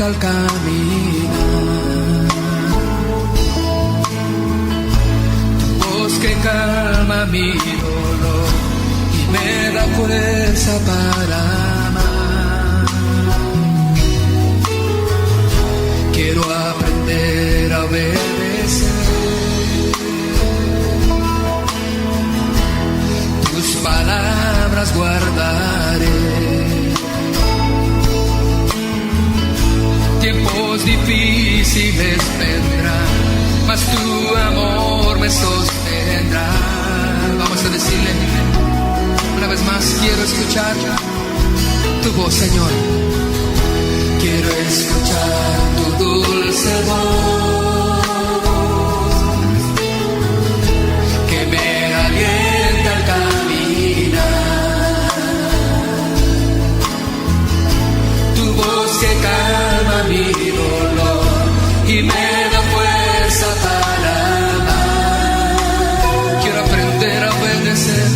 alienta al caminar, tu voz que calma mi dolor y me da fuerza para amar. Quiero aprender a obedecer tus palabras, guardaré. Tiempos difíciles vendrán, mas tu amor me sostendrá. Vamos a decirle una vez más, quiero escuchar tu voz, Señor. Quiero escuchar tu dulce voz que me alienta al caminar, tu voz que calma mi dolor y me da fuerza para amar. Quiero aprender a obedecer,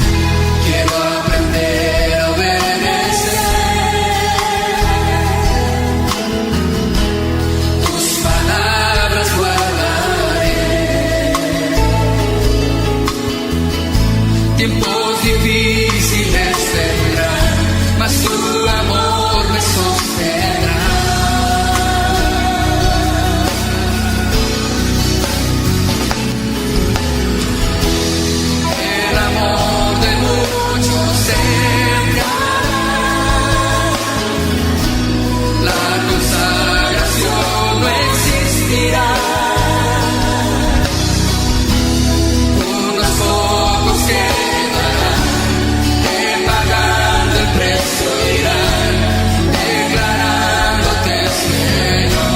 quiero aprender a obedecer tus palabras, guardaré. Tiempos difíciles vendrán, mas tu amor me sostendrá. El amor de muchos sembrará, la consagración no existirá. Unos pocos quedarán, que pagando el precio irán, declarándote Señor,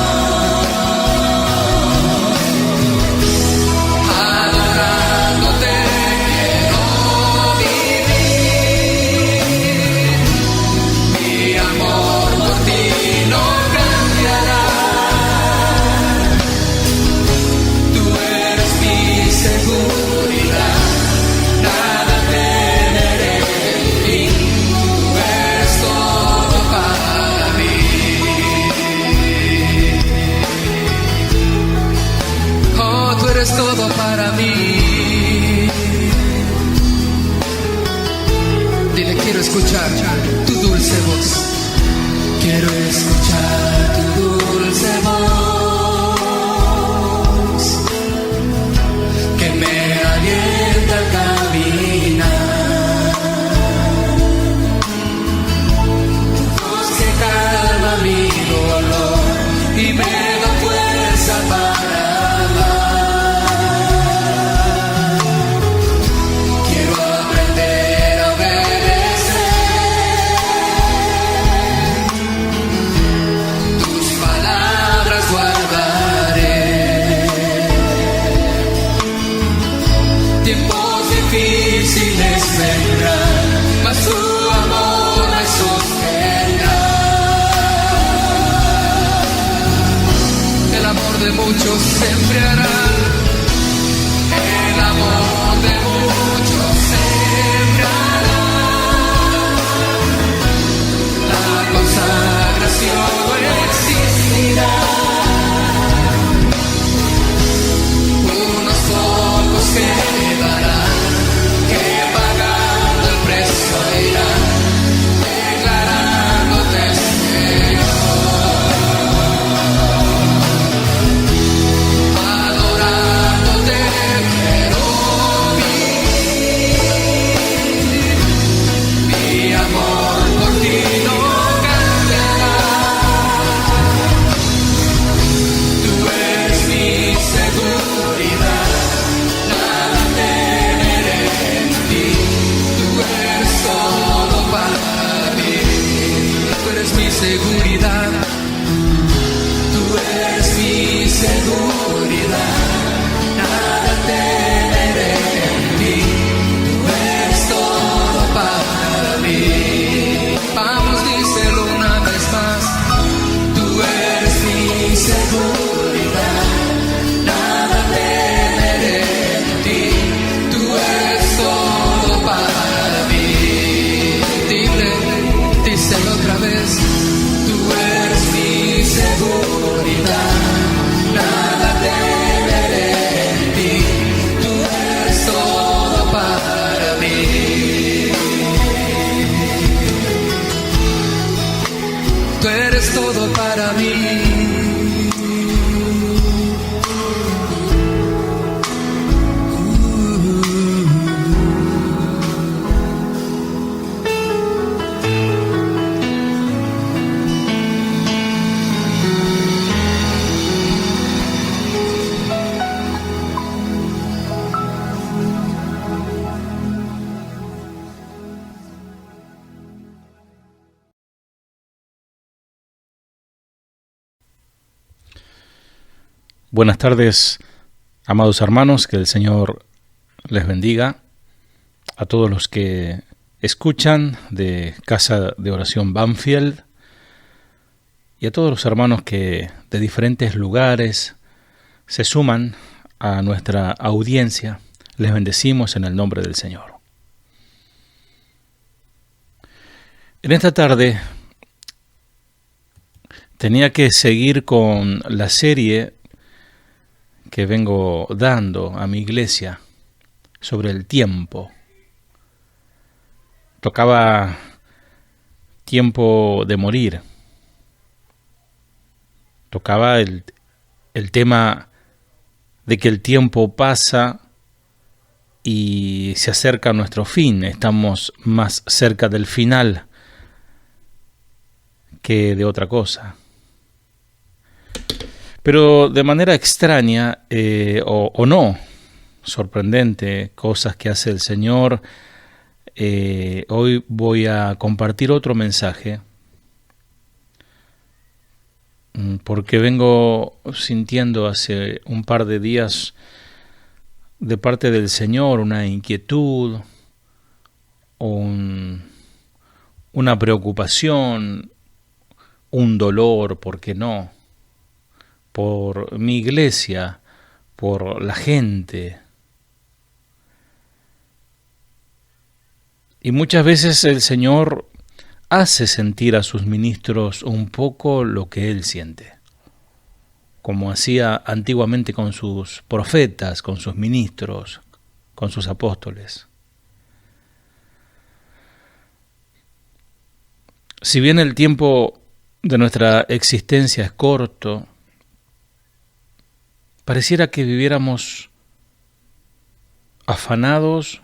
adorándote quiero vivir. Mi amor por ti no cambiará, tú eres mi seguridad, nada temeré en ti, tú eres todo para mí. Oh, tú eres todo para mí. Dile, quiero escuchar tu dulce voz, quiero escuchar tu dulce voz que me alienta al caminar, tu voz que calma mi dolor y me da fuerza para amar. Quiero aprender a obedecer para mí. Buenas tardes, amados hermanos, que el Señor les bendiga. A todos los que escuchan de Casa de Oración Banfield y a todos los hermanos que de diferentes lugares se suman a nuestra audiencia, les bendecimos en el nombre del Señor. En esta tarde tenía que seguir con la serie que vengo dando a mi iglesia sobre el tiempo. Tocaba tiempo de morir. Tocaba el tema de que el tiempo pasa y se acerca a nuestro fin. Estamos más cerca del final que de otra cosa. Pero de manera extraña o no, sorprendente, cosas que hace el Señor, hoy voy a compartir otro mensaje, porque vengo sintiendo hace un par de días de parte del Señor una inquietud, una preocupación, un dolor, ¿por qué no?, por mi iglesia, por la gente. Y muchas veces el Señor hace sentir a sus ministros un poco lo que Él siente, como hacía antiguamente con sus profetas, con sus ministros, con sus apóstoles. Si bien el tiempo de nuestra existencia es corto, pareciera que viviéramos afanados,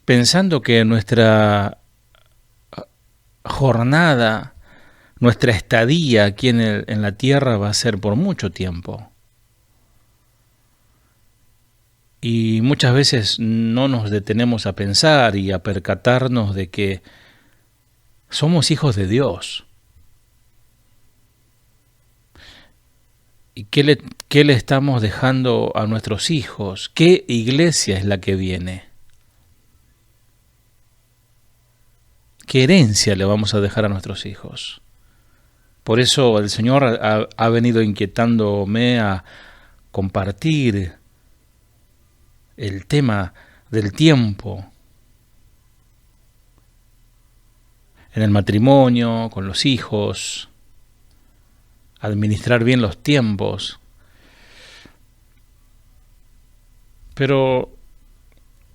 pensando que nuestra jornada, nuestra estadía aquí en la tierra va a ser por mucho tiempo. Y muchas veces no nos detenemos a pensar y a percatarnos de que somos hijos de Dios. ¿Y qué le estamos dejando a nuestros hijos? ¿Qué iglesia es la que viene? ¿Qué herencia le vamos a dejar a nuestros hijos? Por eso el Señor ha venido inquietándome a compartir el tema del tiempo en el matrimonio, con los hijos, administrar bien los tiempos. Pero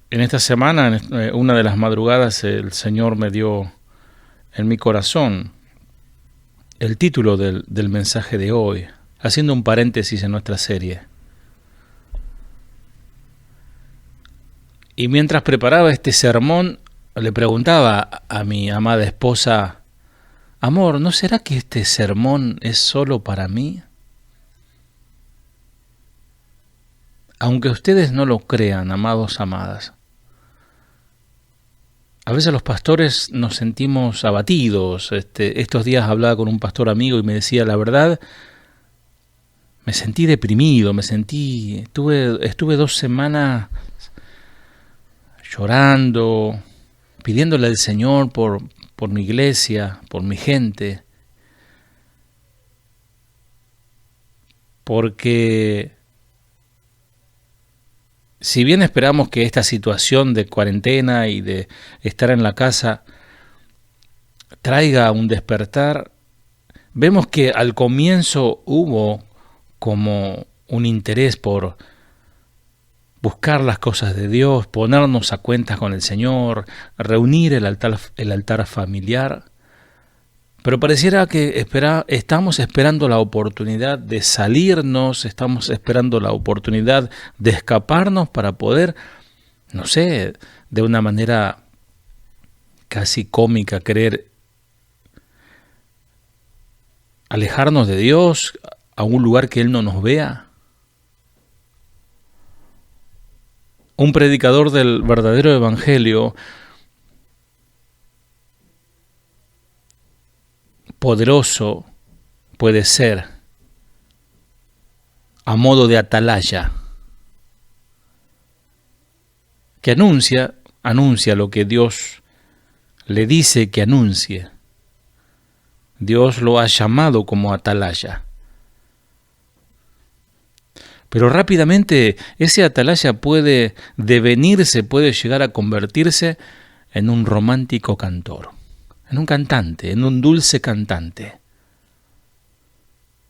en esta semana, una de las madrugadas, el Señor me dio en mi corazón el título del mensaje de hoy, haciendo un paréntesis en nuestra serie. Y mientras preparaba este sermón, le preguntaba a mi amada esposa: amor, ¿no será que este sermón es solo para mí? Aunque ustedes no lo crean, amados, amadas, a veces los pastores nos sentimos abatidos. Estos días hablaba con un pastor amigo y me decía, la verdad, me sentí deprimido, estuve 2 semanas llorando, pidiéndole al Señor por mi iglesia, por mi gente, porque si bien esperamos que esta situación de cuarentena y de estar en la casa traiga un despertar, vemos que al comienzo hubo como un interés por buscar las cosas de Dios, ponernos a cuentas con el Señor, reunir el altar familiar. Pero pareciera que estamos esperando la oportunidad de salirnos, estamos esperando la oportunidad de escaparnos para poder, no sé, de una manera casi cómica, querer alejarnos de Dios a un lugar que Él no nos vea. Un predicador del verdadero evangelio poderoso puede ser a modo de atalaya, que anuncia lo que Dios le dice que anuncie. Dios lo ha llamado como atalaya. Pero rápidamente ese atalaya puede devenirse, puede llegar a convertirse en un romántico cantor, en un cantante, en un dulce cantante.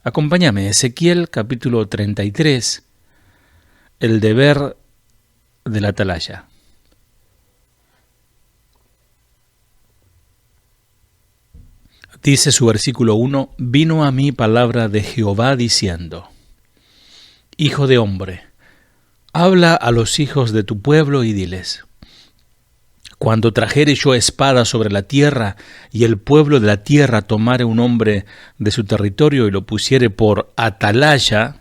Acompáñame, Ezequiel capítulo 33, el deber del atalaya. Dice su versículo 1, vino a mí palabra de Jehová diciendo, Hijo de hombre, habla a los hijos de tu pueblo y diles, cuando trajere yo espada sobre la tierra y el pueblo de la tierra tomare un hombre de su territorio y lo pusiere por atalaya,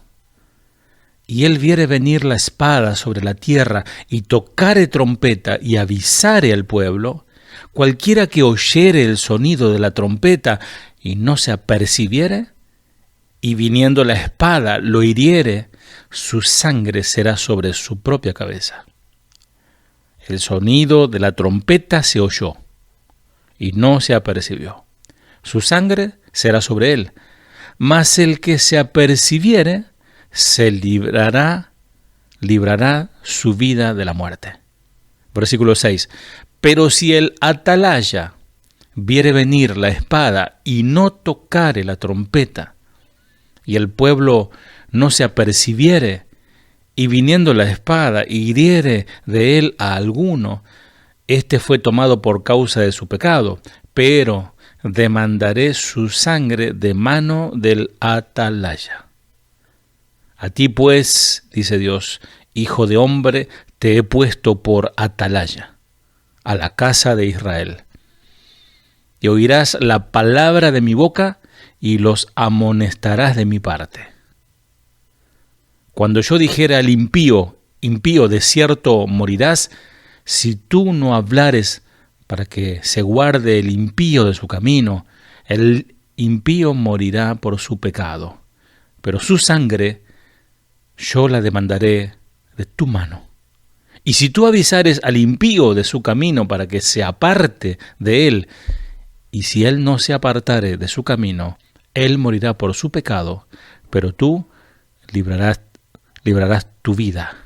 y él viere venir la espada sobre la tierra y tocare trompeta y avisare al pueblo, cualquiera que oyere el sonido de la trompeta y no se apercibiere, y viniendo la espada lo hiriere, su sangre será sobre su propia cabeza. El sonido de la trompeta se oyó, y no se apercibió. Su sangre será sobre él, mas el que se apercibiere, se librará su vida de la muerte. Versículo 6. Pero si el atalaya viere venir la espada y no tocare la trompeta, y el pueblo no se apercibiere, y viniendo la espada hiriere de él a alguno, éste fue tomado por causa de su pecado, pero demandaré su sangre de mano del atalaya. A ti pues, dice Dios, hijo de hombre, te he puesto por atalaya a la casa de Israel. Y oirás la palabra de mi boca y los amonestarás de mi parte. Cuando yo dijera al impío, de cierto morirás, si tú no hablares para que se guarde el impío de su camino, el impío morirá por su pecado, pero su sangre yo la demandaré de tu mano. Y si tú avisares al impío de su camino para que se aparte de él, y si él no se apartare de su camino, él morirá por su pecado, pero tú librarás tu vida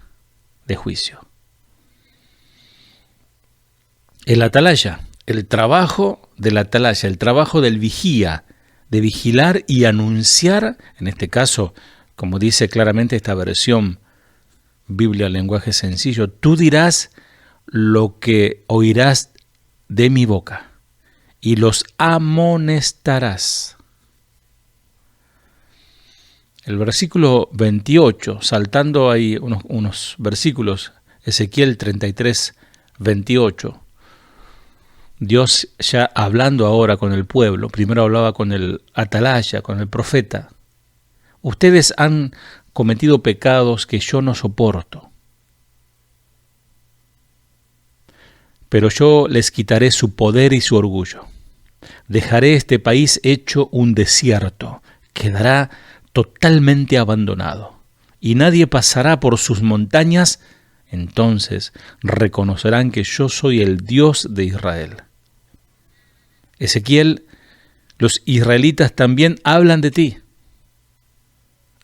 de juicio. El atalaya, el trabajo del atalaya, el trabajo del vigía, de vigilar y anunciar, en este caso, como dice claramente esta versión, Biblia, lenguaje sencillo, tú dirás lo que oirás de mi boca y los amonestarás. El versículo 28, saltando ahí unos versículos, Ezequiel 33, 28, Dios ya hablando ahora con el pueblo, primero hablaba con el atalaya, con el profeta. Ustedes han cometido pecados que yo no soporto, pero yo les quitaré su poder y su orgullo. Dejaré este país hecho un desierto, quedará totalmente abandonado, y nadie pasará por sus montañas. Entonces reconocerán que yo soy el Dios de Israel. Ezequiel, los israelitas también hablan de ti.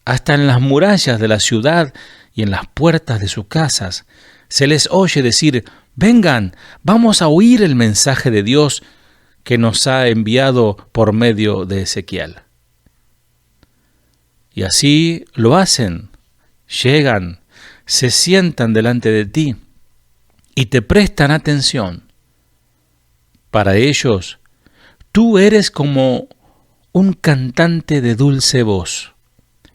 Hasta en las murallas de la ciudad y en las puertas de sus casas se les oye decir, vengan, vamos a oír el mensaje de Dios que nos ha enviado por medio de Ezequiel. Y así lo hacen, llegan, se sientan delante de ti y te prestan atención. Para ellos, tú eres como un cantante de dulce voz,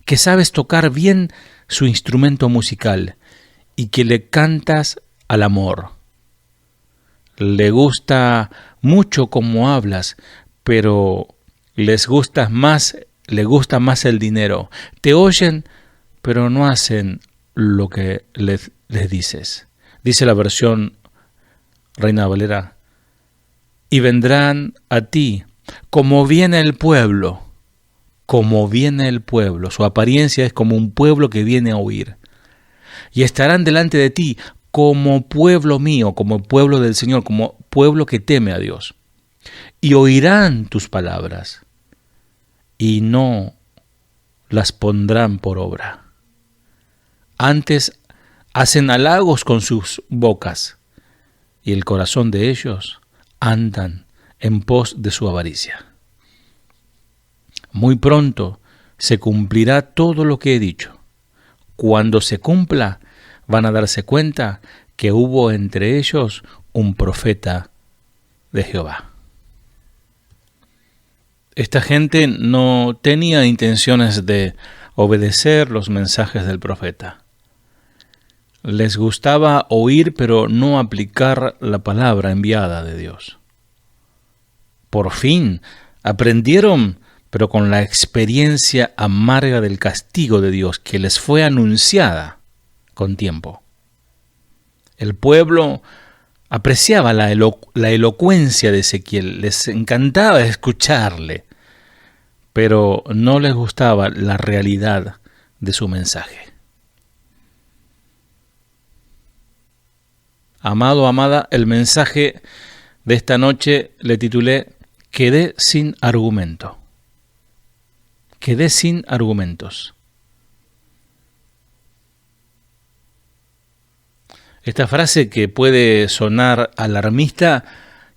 que sabes tocar bien su instrumento musical y que le cantas al amor. Le gusta mucho cómo hablas, pero le gusta más el dinero. Te oyen, pero no hacen lo que les dices. Dice la versión Reina Valera: y vendrán a ti como viene el pueblo, como viene el pueblo. Su apariencia es como un pueblo que viene a huir. Y estarán delante de ti como pueblo mío, como pueblo del Señor, como pueblo que teme a Dios. Y oirán tus palabras y no las pondrán por obra. Antes hacen halagos con sus bocas y el corazón de ellos andan en pos de su avaricia. Muy pronto se cumplirá todo lo que he dicho. Cuando se cumpla, van a darse cuenta que hubo entre ellos un profeta de Jehová. Esta gente no tenía intenciones de obedecer los mensajes del profeta. Les gustaba oír, pero no aplicar la palabra enviada de Dios. Por fin aprendieron, pero con la experiencia amarga del castigo de Dios que les fue anunciada con tiempo. El pueblo apreciaba la elocuencia de Ezequiel, les encantaba escucharle, pero no les gustaba la realidad de su mensaje. Amado, amada, el mensaje de esta noche le titulé Quedé sin argumento. Quedé sin argumentos. Esta frase, que puede sonar alarmista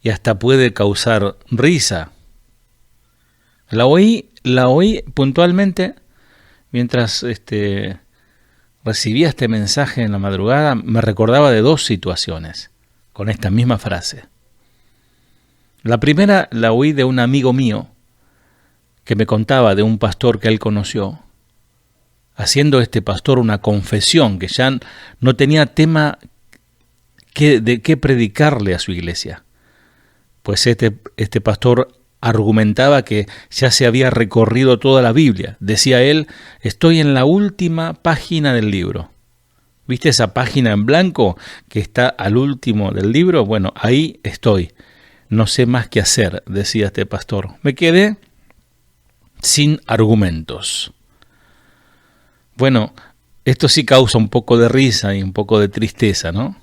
y hasta puede causar risa, la oí puntualmente mientras recibía este mensaje en la madrugada. Me recordaba de dos situaciones con esta misma frase. La primera la oí de un amigo mío que me contaba de un pastor que él conoció, haciendo este pastor una confesión que ya no tenía tema de qué predicarle a su iglesia. Pues este pastor argumentaba que ya se había recorrido toda la Biblia. Decía él: estoy en la última página del libro. ¿Viste esa página en blanco que está al último del libro? Bueno, ahí estoy. No sé más qué hacer, decía este pastor. Me quedé sin argumentos. Bueno, esto sí causa un poco de risa y un poco de tristeza, ¿no?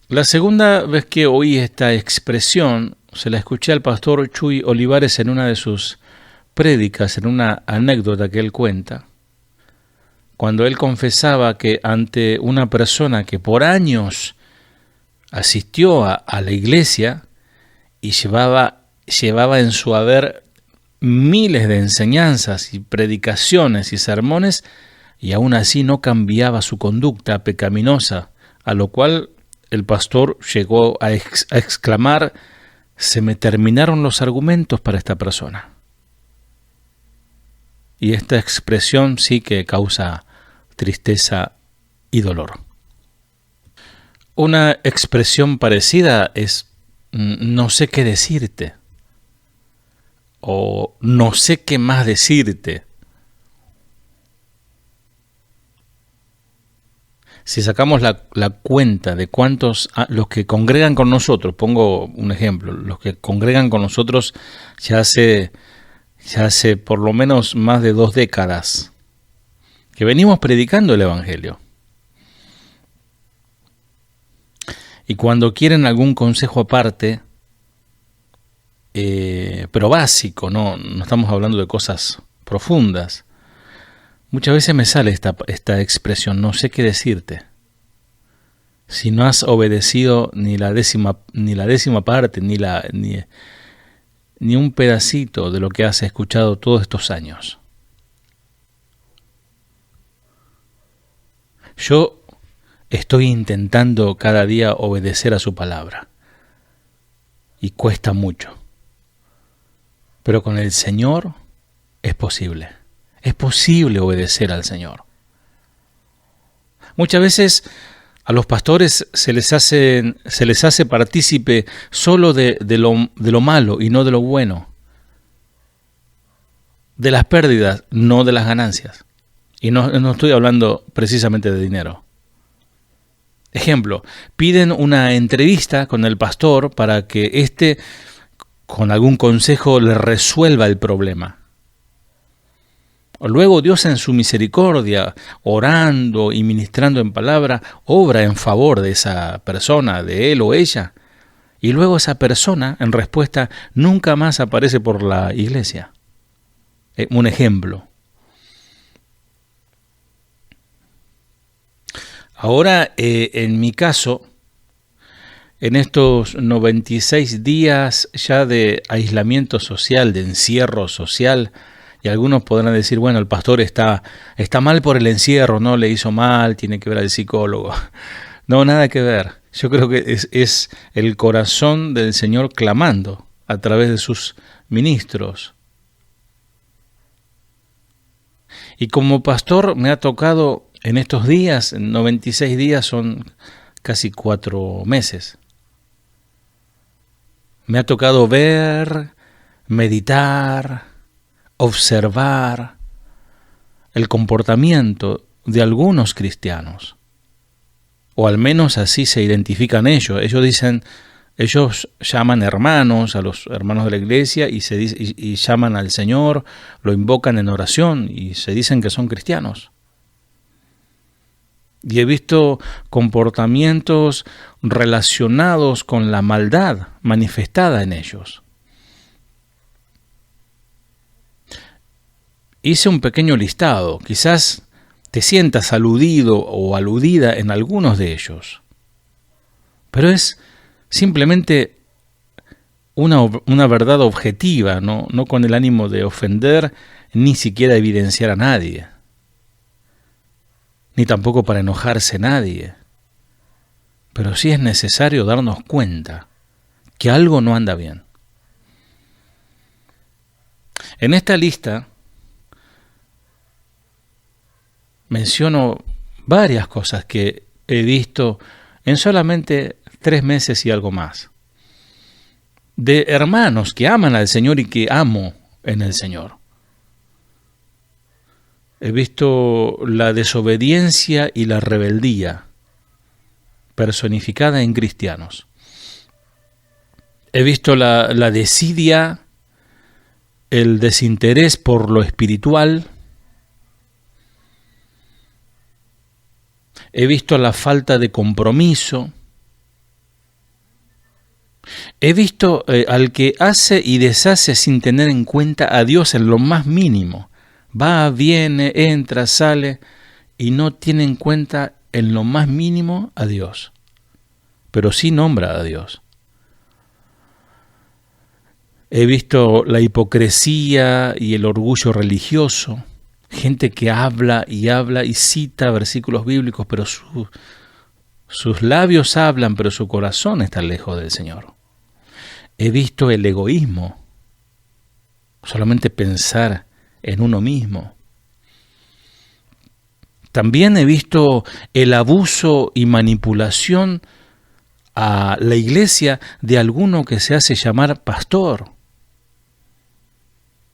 La segunda vez que oí esta expresión, se la escuché al pastor Chuy Olivares en una de sus prédicas, en una anécdota que él cuenta, cuando él confesaba que ante una persona que por años asistió a la iglesia y llevaba en su haber miles de enseñanzas y predicaciones y sermones, y aún así no cambiaba su conducta pecaminosa, a lo cual el pastor llegó a exclamar: se me terminaron los argumentos para esta persona. Y esta expresión sí que causa tristeza y dolor. Una expresión parecida es: no sé qué decirte, o no sé qué más decirte. Si sacamos la cuenta de cuántos, los que congregan con nosotros, pongo un ejemplo, los que congregan con nosotros ya hace por lo menos más de 2 décadas que venimos predicando el Evangelio. Y cuando quieren algún consejo aparte, pero básico, no estamos hablando de cosas profundas, muchas veces me sale esta expresión: no sé qué decirte. Si no has obedecido ni la décima parte, ni un pedacito de lo que has escuchado todos estos años. Yo estoy intentando cada día obedecer a su palabra, y cuesta mucho. Pero con el Señor es posible. Es posible obedecer al Señor. Muchas veces a los pastores se les hace partícipe solo de lo malo y no de lo bueno. De las pérdidas, no de las ganancias. Y no estoy hablando precisamente de dinero. Ejemplo, piden una entrevista con el pastor para que éste, con algún consejo, le resuelva el problema. Luego Dios en su misericordia, orando y ministrando en palabra, obra en favor de esa persona, de él o ella. Y luego esa persona, en respuesta, nunca más aparece por la iglesia. Un ejemplo. Ahora, en mi caso, en estos 96 días ya de aislamiento social, de encierro social, y algunos podrán decir, bueno, el pastor está mal por el encierro, no le hizo mal, tiene que ver al psicólogo. No, nada que ver. Yo creo que es el corazón del Señor clamando a través de sus ministros. Y como pastor me ha tocado en estos días, 96 días son casi 4 meses. Me ha tocado ver, meditar, observar el comportamiento de algunos cristianos, o al menos así se identifican ellos. Ellos llaman hermanos a los hermanos de la iglesia y llaman al Señor, lo invocan en oración y se dicen que son cristianos. Y he visto comportamientos relacionados con la maldad manifestada en ellos. Hice un pequeño listado, quizás te sientas aludido o aludida en algunos de ellos, pero es simplemente una verdad objetiva, no con el ánimo de ofender ni siquiera evidenciar a nadie, ni tampoco para enojarse nadie, pero sí es necesario darnos cuenta que algo no anda bien. En esta lista menciono varias cosas que he visto en solamente 3 meses y algo más, de hermanos que aman al Señor y que amo en el Señor. He visto la desobediencia y la rebeldía personificada en cristianos. He visto la desidia, el desinterés por lo espiritual. He visto la falta de compromiso. He visto al que hace y deshace sin tener en cuenta a Dios en lo más mínimo. Va, viene, entra, sale y no tiene en cuenta en lo más mínimo a Dios. Pero sí nombra a Dios. He visto la hipocresía y el orgullo religioso. Gente que habla y cita versículos bíblicos, pero sus labios hablan, pero su corazón está lejos del Señor. He visto el egoísmo, solamente pensar en uno mismo. También he visto el abuso y manipulación a la iglesia de alguno que se hace llamar pastor,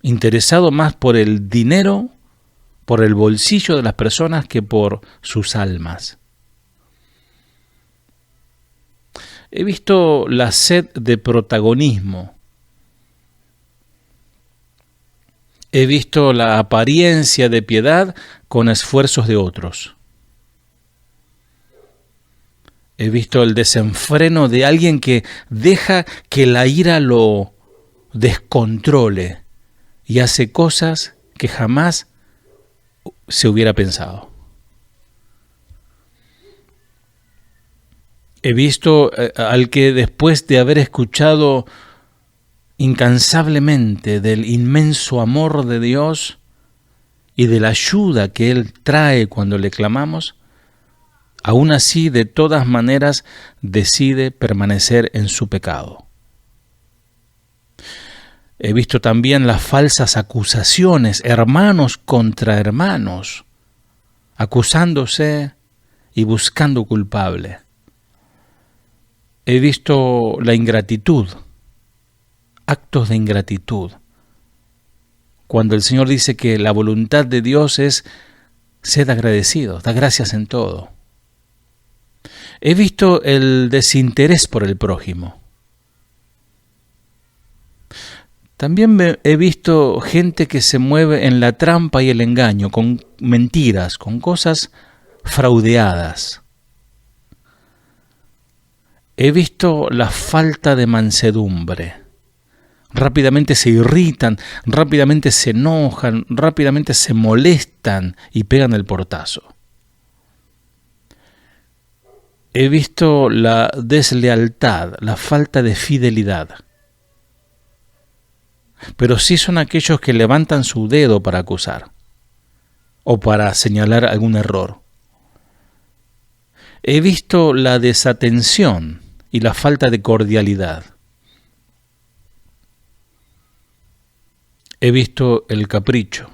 interesado más por el dinero, por el bolsillo de las personas que por sus almas. He visto la sed de protagonismo. He visto la apariencia de piedad con esfuerzos de otros. He visto el desenfreno de alguien que deja que la ira lo descontrole y hace cosas que jamás se hubiera pensado. He visto al que después de haber escuchado incansablemente del inmenso amor de Dios y de la ayuda que Él trae cuando le clamamos, aún así de todas maneras decide permanecer en su pecado. He visto también las falsas acusaciones, hermanos contra hermanos, acusándose y buscando culpable. He visto la ingratitud, actos de ingratitud. Cuando el Señor dice que la voluntad de Dios es sed agradecidos, da gracias en todo. He visto el desinterés por el prójimo. También he visto gente que se mueve en la trampa y el engaño, con mentiras, con cosas fraudeadas. He visto la falta de mansedumbre. Rápidamente se irritan, rápidamente se enojan, rápidamente se molestan y pegan el portazo. He visto la deslealtad, la falta de fidelidad. Pero sí son aquellos que levantan su dedo para acusar o para señalar algún error. He visto la desatención y la falta de cordialidad. He visto el capricho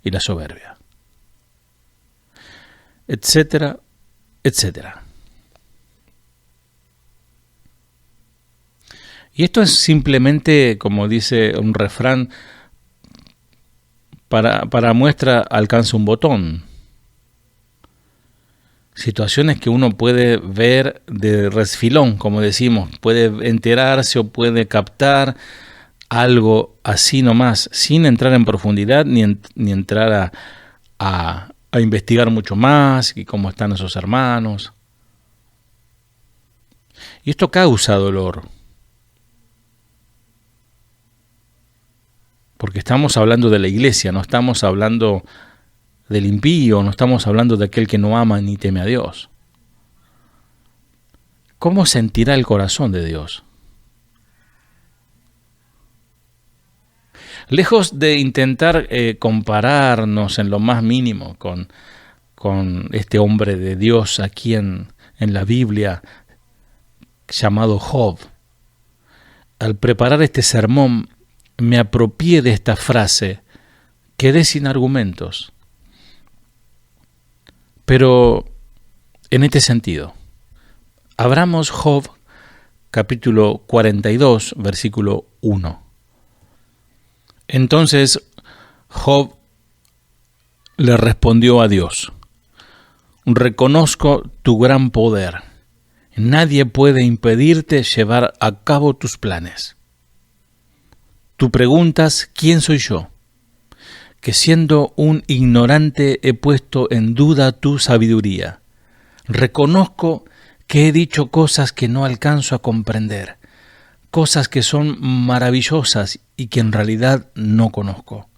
y la soberbia, etcétera, etcétera. Y esto es simplemente, como dice un refrán, para muestra alcanza un botón. Situaciones que uno puede ver de resfilón, como decimos, puede enterarse o puede captar algo así nomás, sin entrar en profundidad ni entrar a investigar mucho más y cómo están esos hermanos. Y esto causa dolor. Porque estamos hablando de la iglesia, no estamos hablando del impío, no estamos hablando de aquel que no ama ni teme a Dios. ¿Cómo sentirá el corazón de Dios? Lejos de intentar compararnos en lo más mínimo con este hombre de Dios aquí en la Biblia llamado Job, al preparar este sermón me apropié de esta frase, quedé sin argumentos. Pero en este sentido, abramos Job capítulo 42, versículo 1. Entonces Job le respondió a Dios: reconozco tu gran poder. Nadie puede impedirte llevar a cabo tus planes. Tú preguntas, ¿quién soy yo? Que siendo un ignorante he puesto en duda tu sabiduría. Reconozco que he dicho cosas que no alcanzo a comprender, cosas que son maravillosas y que en realidad no conozco.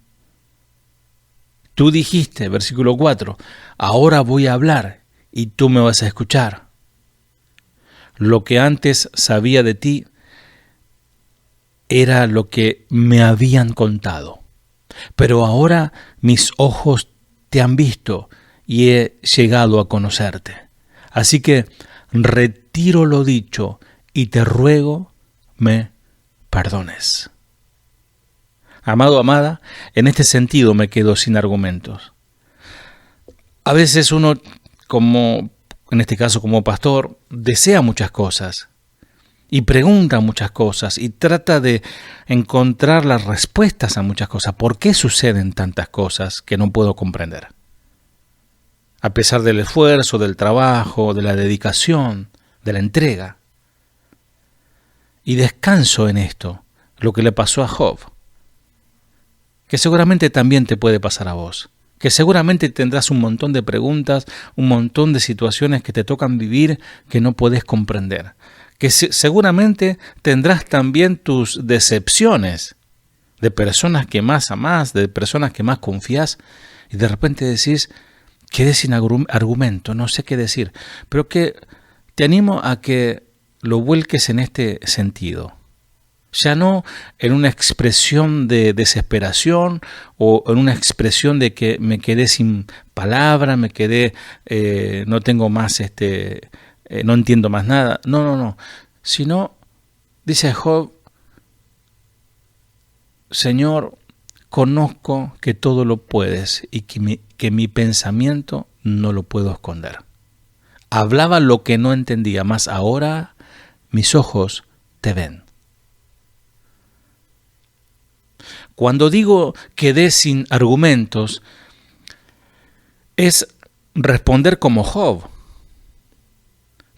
Tú dijiste, versículo 4, ahora voy a hablar y tú me vas a escuchar. Lo que antes sabía de ti era lo que me habían contado, pero ahora mis ojos te han visto y he llegado a conocerte. Así que retiro lo dicho y te ruego me perdones. Amado, amada, en este sentido me quedo sin argumentos. A veces uno, como en este caso como pastor, desea muchas cosas y pregunta muchas cosas y trata de encontrar las respuestas a muchas cosas. ¿Por qué suceden tantas cosas que no puedo comprender? A pesar del esfuerzo, del trabajo, de la dedicación, de la entrega. Y descanso en esto, lo que le pasó a Job, que seguramente también te puede pasar a vos, que seguramente tendrás un montón de preguntas, un montón de situaciones que te tocan vivir que no podés comprender, que seguramente tendrás también tus decepciones de personas que más amás, de personas que más confías, y de repente decís, quedé sin argumento, no sé qué decir, pero que te animo a que lo vuelques en este sentido. Ya no en una expresión de desesperación o en una expresión de que me quedé sin palabra, me quedé, no tengo más, no entiendo más nada. No. Sino, dice Job, Señor, conozco que todo lo puedes y que mi pensamiento no lo puedo esconder. Hablaba lo que no entendía, mas ahora mis ojos te ven. Cuando digo quedé sin argumentos, es responder como Job.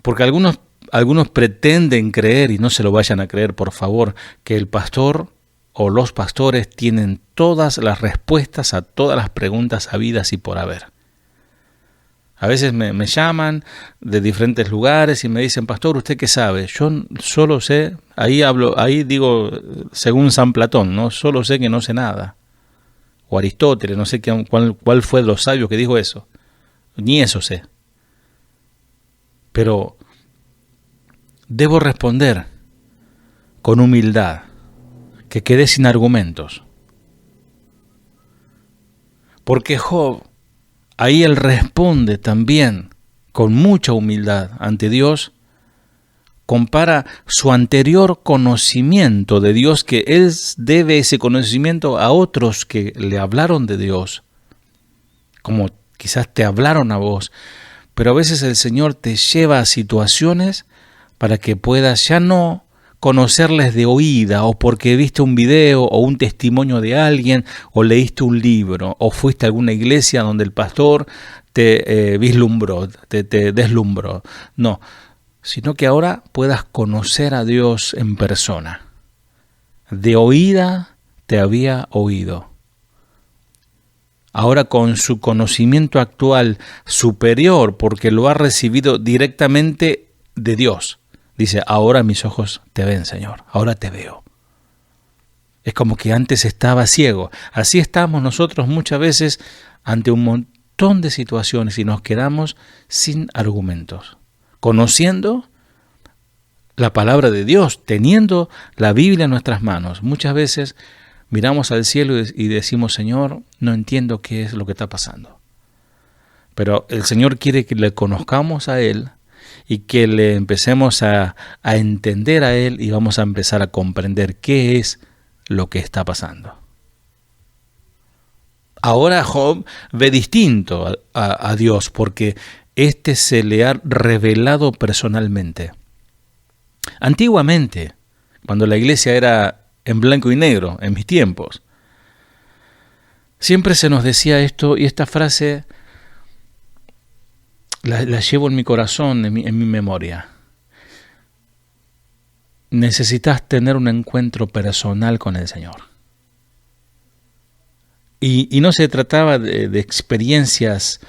Porque algunos pretenden creer, y no se lo vayan a creer, por favor, que el pastor o los pastores tienen todas las respuestas a todas las preguntas habidas y por haber. A veces me llaman de diferentes lugares y me dicen, pastor, ¿usted qué sabe? Yo solo sé, ahí digo, según San Platón, ¿no? Solo sé que no sé nada. O Aristóteles, no sé cuál fue de los sabios que dijo eso. Ni eso sé. Pero debo responder con humildad, que quedé sin argumentos. Porque Job, ahí él responde también con mucha humildad ante Dios, compara su anterior conocimiento de Dios, que él debe ese conocimiento a otros que le hablaron de Dios, como quizás te hablaron a vos, pero a veces el Señor te lleva a situaciones para que puedas ya no conocerles de oída, o porque viste un video o un testimonio de alguien, o leíste un libro, o fuiste a alguna iglesia donde el pastor te vislumbró, te deslumbró. No, sino que ahora puedas conocer a Dios en persona. De oída te había oído. Ahora con su conocimiento actual superior, porque lo ha recibido directamente de Dios, dice, ahora mis ojos te ven, Señor, ahora te veo. Es como que antes estaba ciego. Así estamos nosotros muchas veces ante un montón de situaciones y nos quedamos sin argumentos, conociendo la palabra de Dios, teniendo la Biblia en nuestras manos. Muchas veces miramos al cielo y decimos, Señor, no entiendo qué es lo que está pasando. Pero el Señor quiere que le conozcamos a Él y que le empecemos a entender a Él, y vamos a empezar a comprender qué es lo que está pasando. Ahora Job ve distinto a Dios, porque éste se le ha revelado personalmente. Antiguamente, cuando la iglesia era en blanco y negro, en mis tiempos, siempre se nos decía esto, y esta frase la llevo en mi corazón, en mi memoria. Necesitas tener un encuentro personal con el Señor. Y no se trataba de experiencias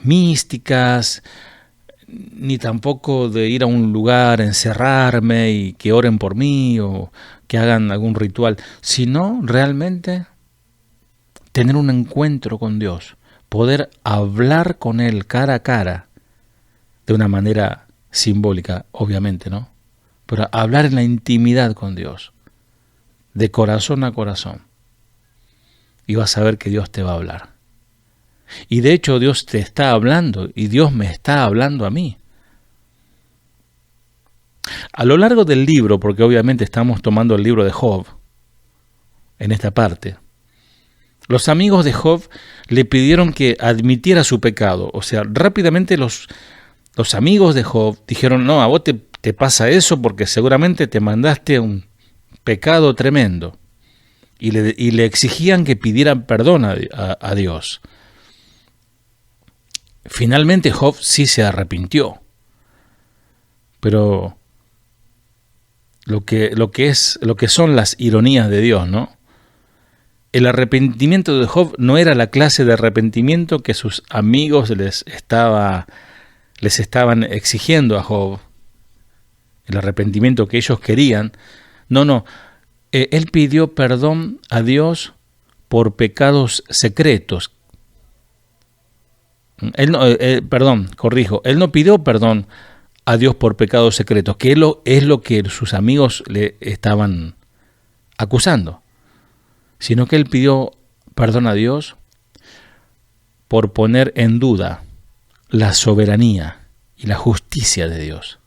místicas, ni tampoco de ir a un lugar, encerrarme y que oren por mí o que hagan algún ritual, sino realmente tener un encuentro con Dios, poder hablar con Él cara a cara, de una manera simbólica, obviamente, ¿no? Pero hablar en la intimidad con Dios, de corazón a corazón, y vas a ver que Dios te va a hablar. Y de hecho Dios te está hablando, y Dios me está hablando a mí. A lo largo del libro, porque obviamente estamos tomando el libro de Job, en esta parte, los amigos de Job le pidieron que admitiera su pecado. O sea, rápidamente los amigos de Job dijeron, no, a vos te pasa eso porque seguramente te mandaste un pecado tremendo. Y le exigían que pidieran perdón a Dios. Finalmente Job sí se arrepintió. Pero lo que son las ironías de Dios, ¿no? El arrepentimiento de Job no era la clase de arrepentimiento que sus amigos les estaban exigiendo a Job, el arrepentimiento que ellos querían. No, él pidió perdón a Dios por pecados secretos. Él no pidió perdón a Dios por pecados secretos, que es lo que sus amigos le estaban acusando, sino que él pidió perdón a Dios por poner en duda la soberanía y la justicia de Dios.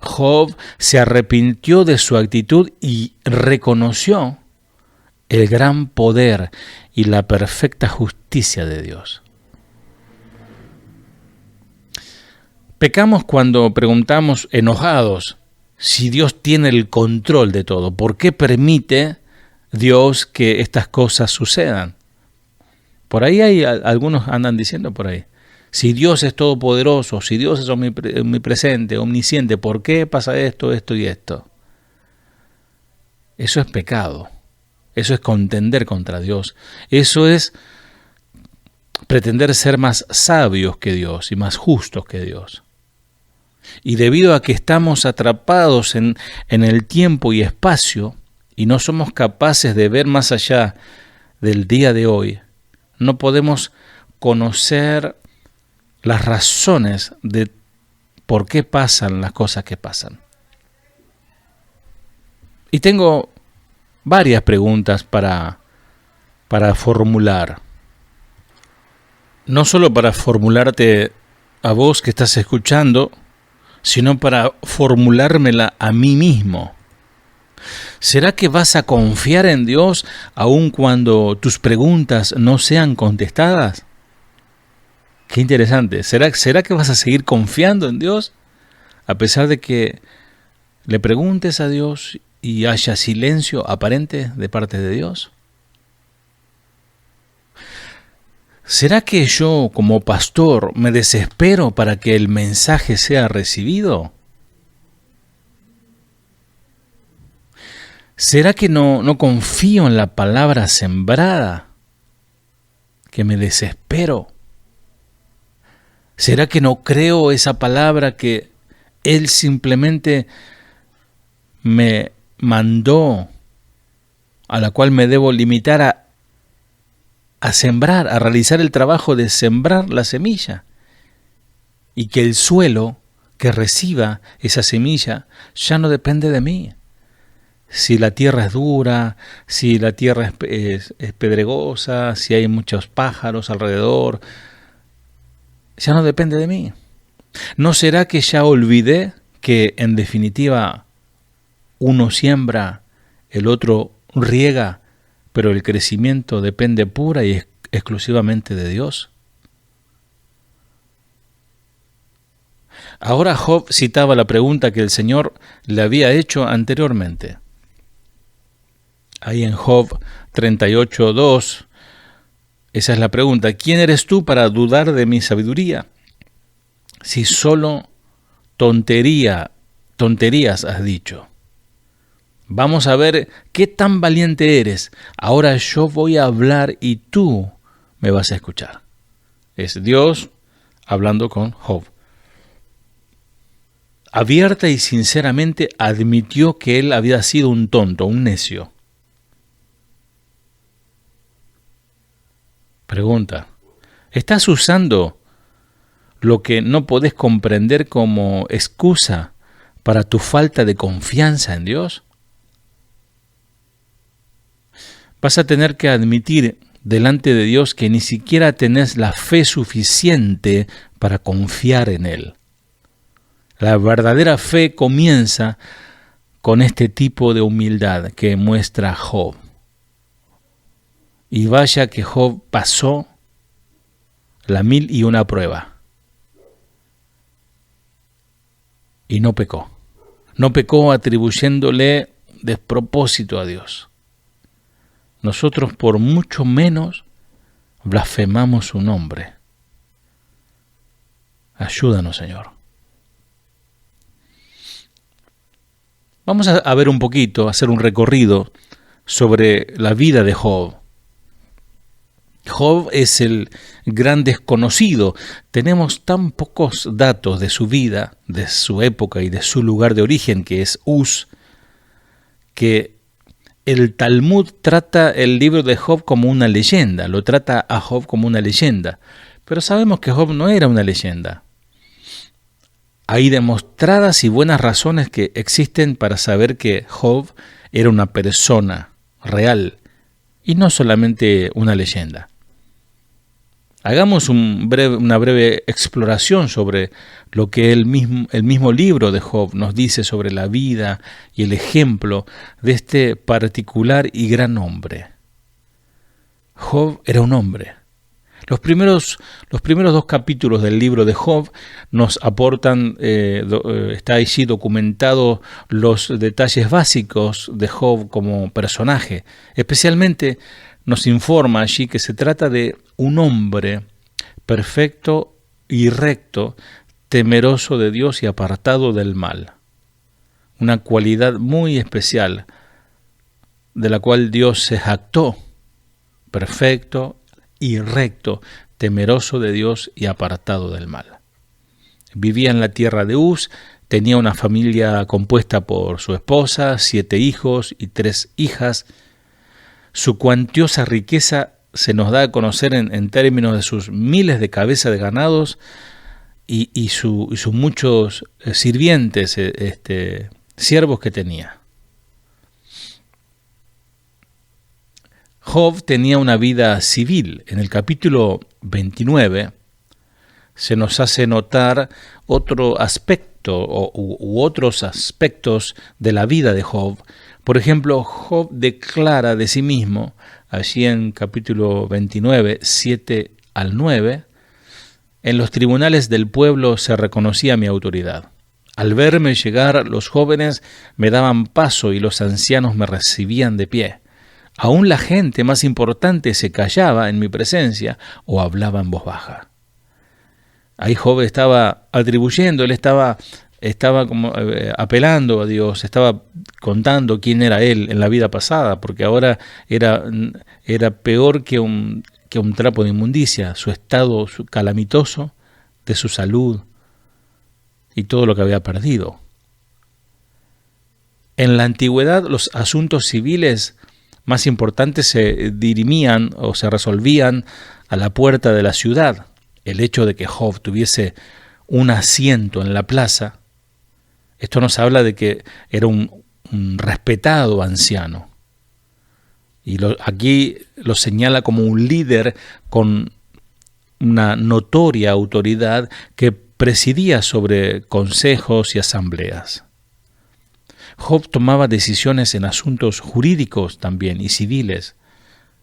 Job se arrepintió de su actitud y reconoció el gran poder y la perfecta justicia de Dios. Pecamos cuando preguntamos enojados si Dios tiene el control de todo. ¿Por qué permite Dios que estas cosas sucedan? Por ahí algunos andan diciendo por ahí, si Dios es todopoderoso, si Dios es omnipresente, omnisciente, ¿por qué pasa esto, esto y esto? Eso es pecado. Eso es contender contra Dios. Eso es pretender ser más sabios que Dios y más justos que Dios. Y debido a que estamos atrapados en el tiempo y espacio y no somos capaces de ver más allá del día de hoy, no podemos conocer las razones de por qué pasan las cosas que pasan. Y tengo varias preguntas para formular. No solo para formularte a vos que estás escuchando, sino para formulármela a mí mismo. ¿Será que vas a confiar en Dios aun cuando tus preguntas no sean contestadas? Qué interesante. ¿Será que vas a seguir confiando en Dios a pesar de que le preguntes a Dios y haya silencio aparente de parte de Dios? ¿Será que yo, como pastor, me desespero para que el mensaje sea recibido? ¿Será que no confío en la palabra sembrada? ¿Que me desespero? ¿Será que no creo esa palabra que Él simplemente me mandó, a la cual me debo limitar a sembrar, a realizar el trabajo de sembrar la semilla? Y que el suelo que reciba esa semilla ya no depende de mí. Si la tierra es dura, si la tierra es pedregosa, si hay muchos pájaros alrededor, ya no depende de mí. ¿No será que ya olvidé que en definitiva uno siembra, el otro riega, pero el crecimiento depende pura y exclusivamente de Dios? Ahora Job citaba la pregunta que el Señor le había hecho anteriormente. Ahí en Job 38:2, esa es la pregunta. ¿Quién eres tú para dudar de mi sabiduría? Si solo tonterías has dicho. Vamos a ver qué tan valiente eres. Ahora yo voy a hablar y tú me vas a escuchar. Es Dios hablando con Job. Abierta y sinceramente admitió que él había sido un tonto, un necio. Pregunta: ¿estás usando lo que no podés comprender como excusa para tu falta de confianza en Dios? Vas a tener que admitir delante de Dios que ni siquiera tenés la fe suficiente para confiar en Él. La verdadera fe comienza con este tipo de humildad que muestra Job. Y vaya que Job pasó la 1001 prueba. Y no pecó. No pecó atribuyéndole despropósito a Dios. Nosotros por mucho menos blasfemamos su nombre. Ayúdanos, Señor. Vamos a ver un poquito, a hacer un recorrido sobre la vida de Job. Job es el gran desconocido. Tenemos tan pocos datos de su vida, de su época y de su lugar de origen, que es Uz, que el Talmud trata el libro de Job como una leyenda, lo trata a Job como una leyenda. Pero sabemos que Job no era una leyenda. Hay demostradas y buenas razones que existen para saber que Job era una persona real y no solamente una leyenda. Hagamos una breve exploración sobre lo que el mismo libro de Job nos dice sobre la vida y el ejemplo de este particular y gran hombre. Job era un hombre. Los primeros 2 capítulos del libro de Job nos aportan, está allí documentado los detalles básicos de Job como personaje. Especialmente nos informa allí que se trata de un hombre perfecto y recto, temeroso de Dios y apartado del mal. Una cualidad muy especial de la cual Dios se jactó: perfecto y recto, temeroso de Dios y apartado del mal. Vivía en la tierra de Uz, tenía una familia compuesta por su esposa, 7 hijos y 3 hijas. Su cuantiosa riqueza se nos da a conocer en términos de sus miles de cabezas de ganados y sus muchos sirvientes, siervos que tenía. Job tenía una vida civil. En el capítulo 29 se nos hace notar otro aspecto u otros aspectos de la vida de Job. Por ejemplo, Job declara de sí mismo, allí en capítulo 29, 7 al 9, en los tribunales del pueblo se reconocía mi autoridad. Al verme llegar, los jóvenes me daban paso y los ancianos me recibían de pie. Aún la gente más importante se callaba en mi presencia o hablaba en voz baja. Ahí Job estaba atribuyendo, él estaba como apelando a Dios, estaba contando quién era él en la vida pasada, porque ahora era peor que un trapo de inmundicia, su estado calamitoso de su salud y todo lo que había perdido. En la antigüedad los asuntos civiles más importantes se dirimían o se resolvían a la puerta de la ciudad. El hecho de que Job tuviese un asiento en la plaza, esto nos habla de que era un respetado anciano. Y aquí lo señala como un líder con una notoria autoridad que presidía sobre consejos y asambleas. Job tomaba decisiones en asuntos jurídicos también y civiles.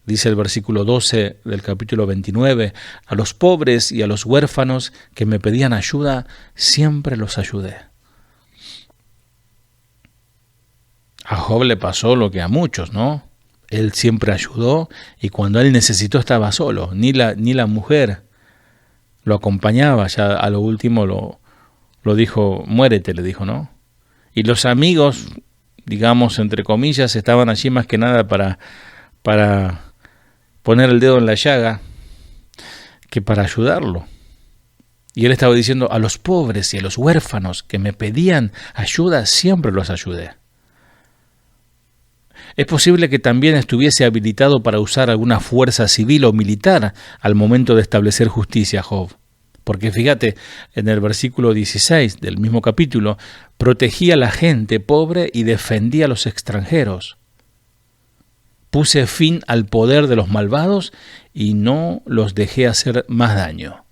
Dice el versículo 12 del capítulo 29, a los pobres y a los huérfanos que me pedían ayuda, siempre los ayudé. A Job le pasó lo que a muchos, ¿no? Él siempre ayudó y cuando él necesitó estaba solo, ni la mujer lo acompañaba, ya a lo último lo dijo, muérete, le dijo, ¿no? Y los amigos, digamos, entre comillas, estaban allí más que nada para poner el dedo en la llaga que para ayudarlo. Y él estaba diciendo, a los pobres y a los huérfanos que me pedían ayuda, siempre los ayudé. Es posible que también estuviese habilitado para usar alguna fuerza civil o militar al momento de establecer justicia, Job. Porque fíjate, en el versículo 16 del mismo capítulo, protegía a la gente pobre y defendía a los extranjeros. Puse fin al poder de los malvados y no los dejé hacer más daño.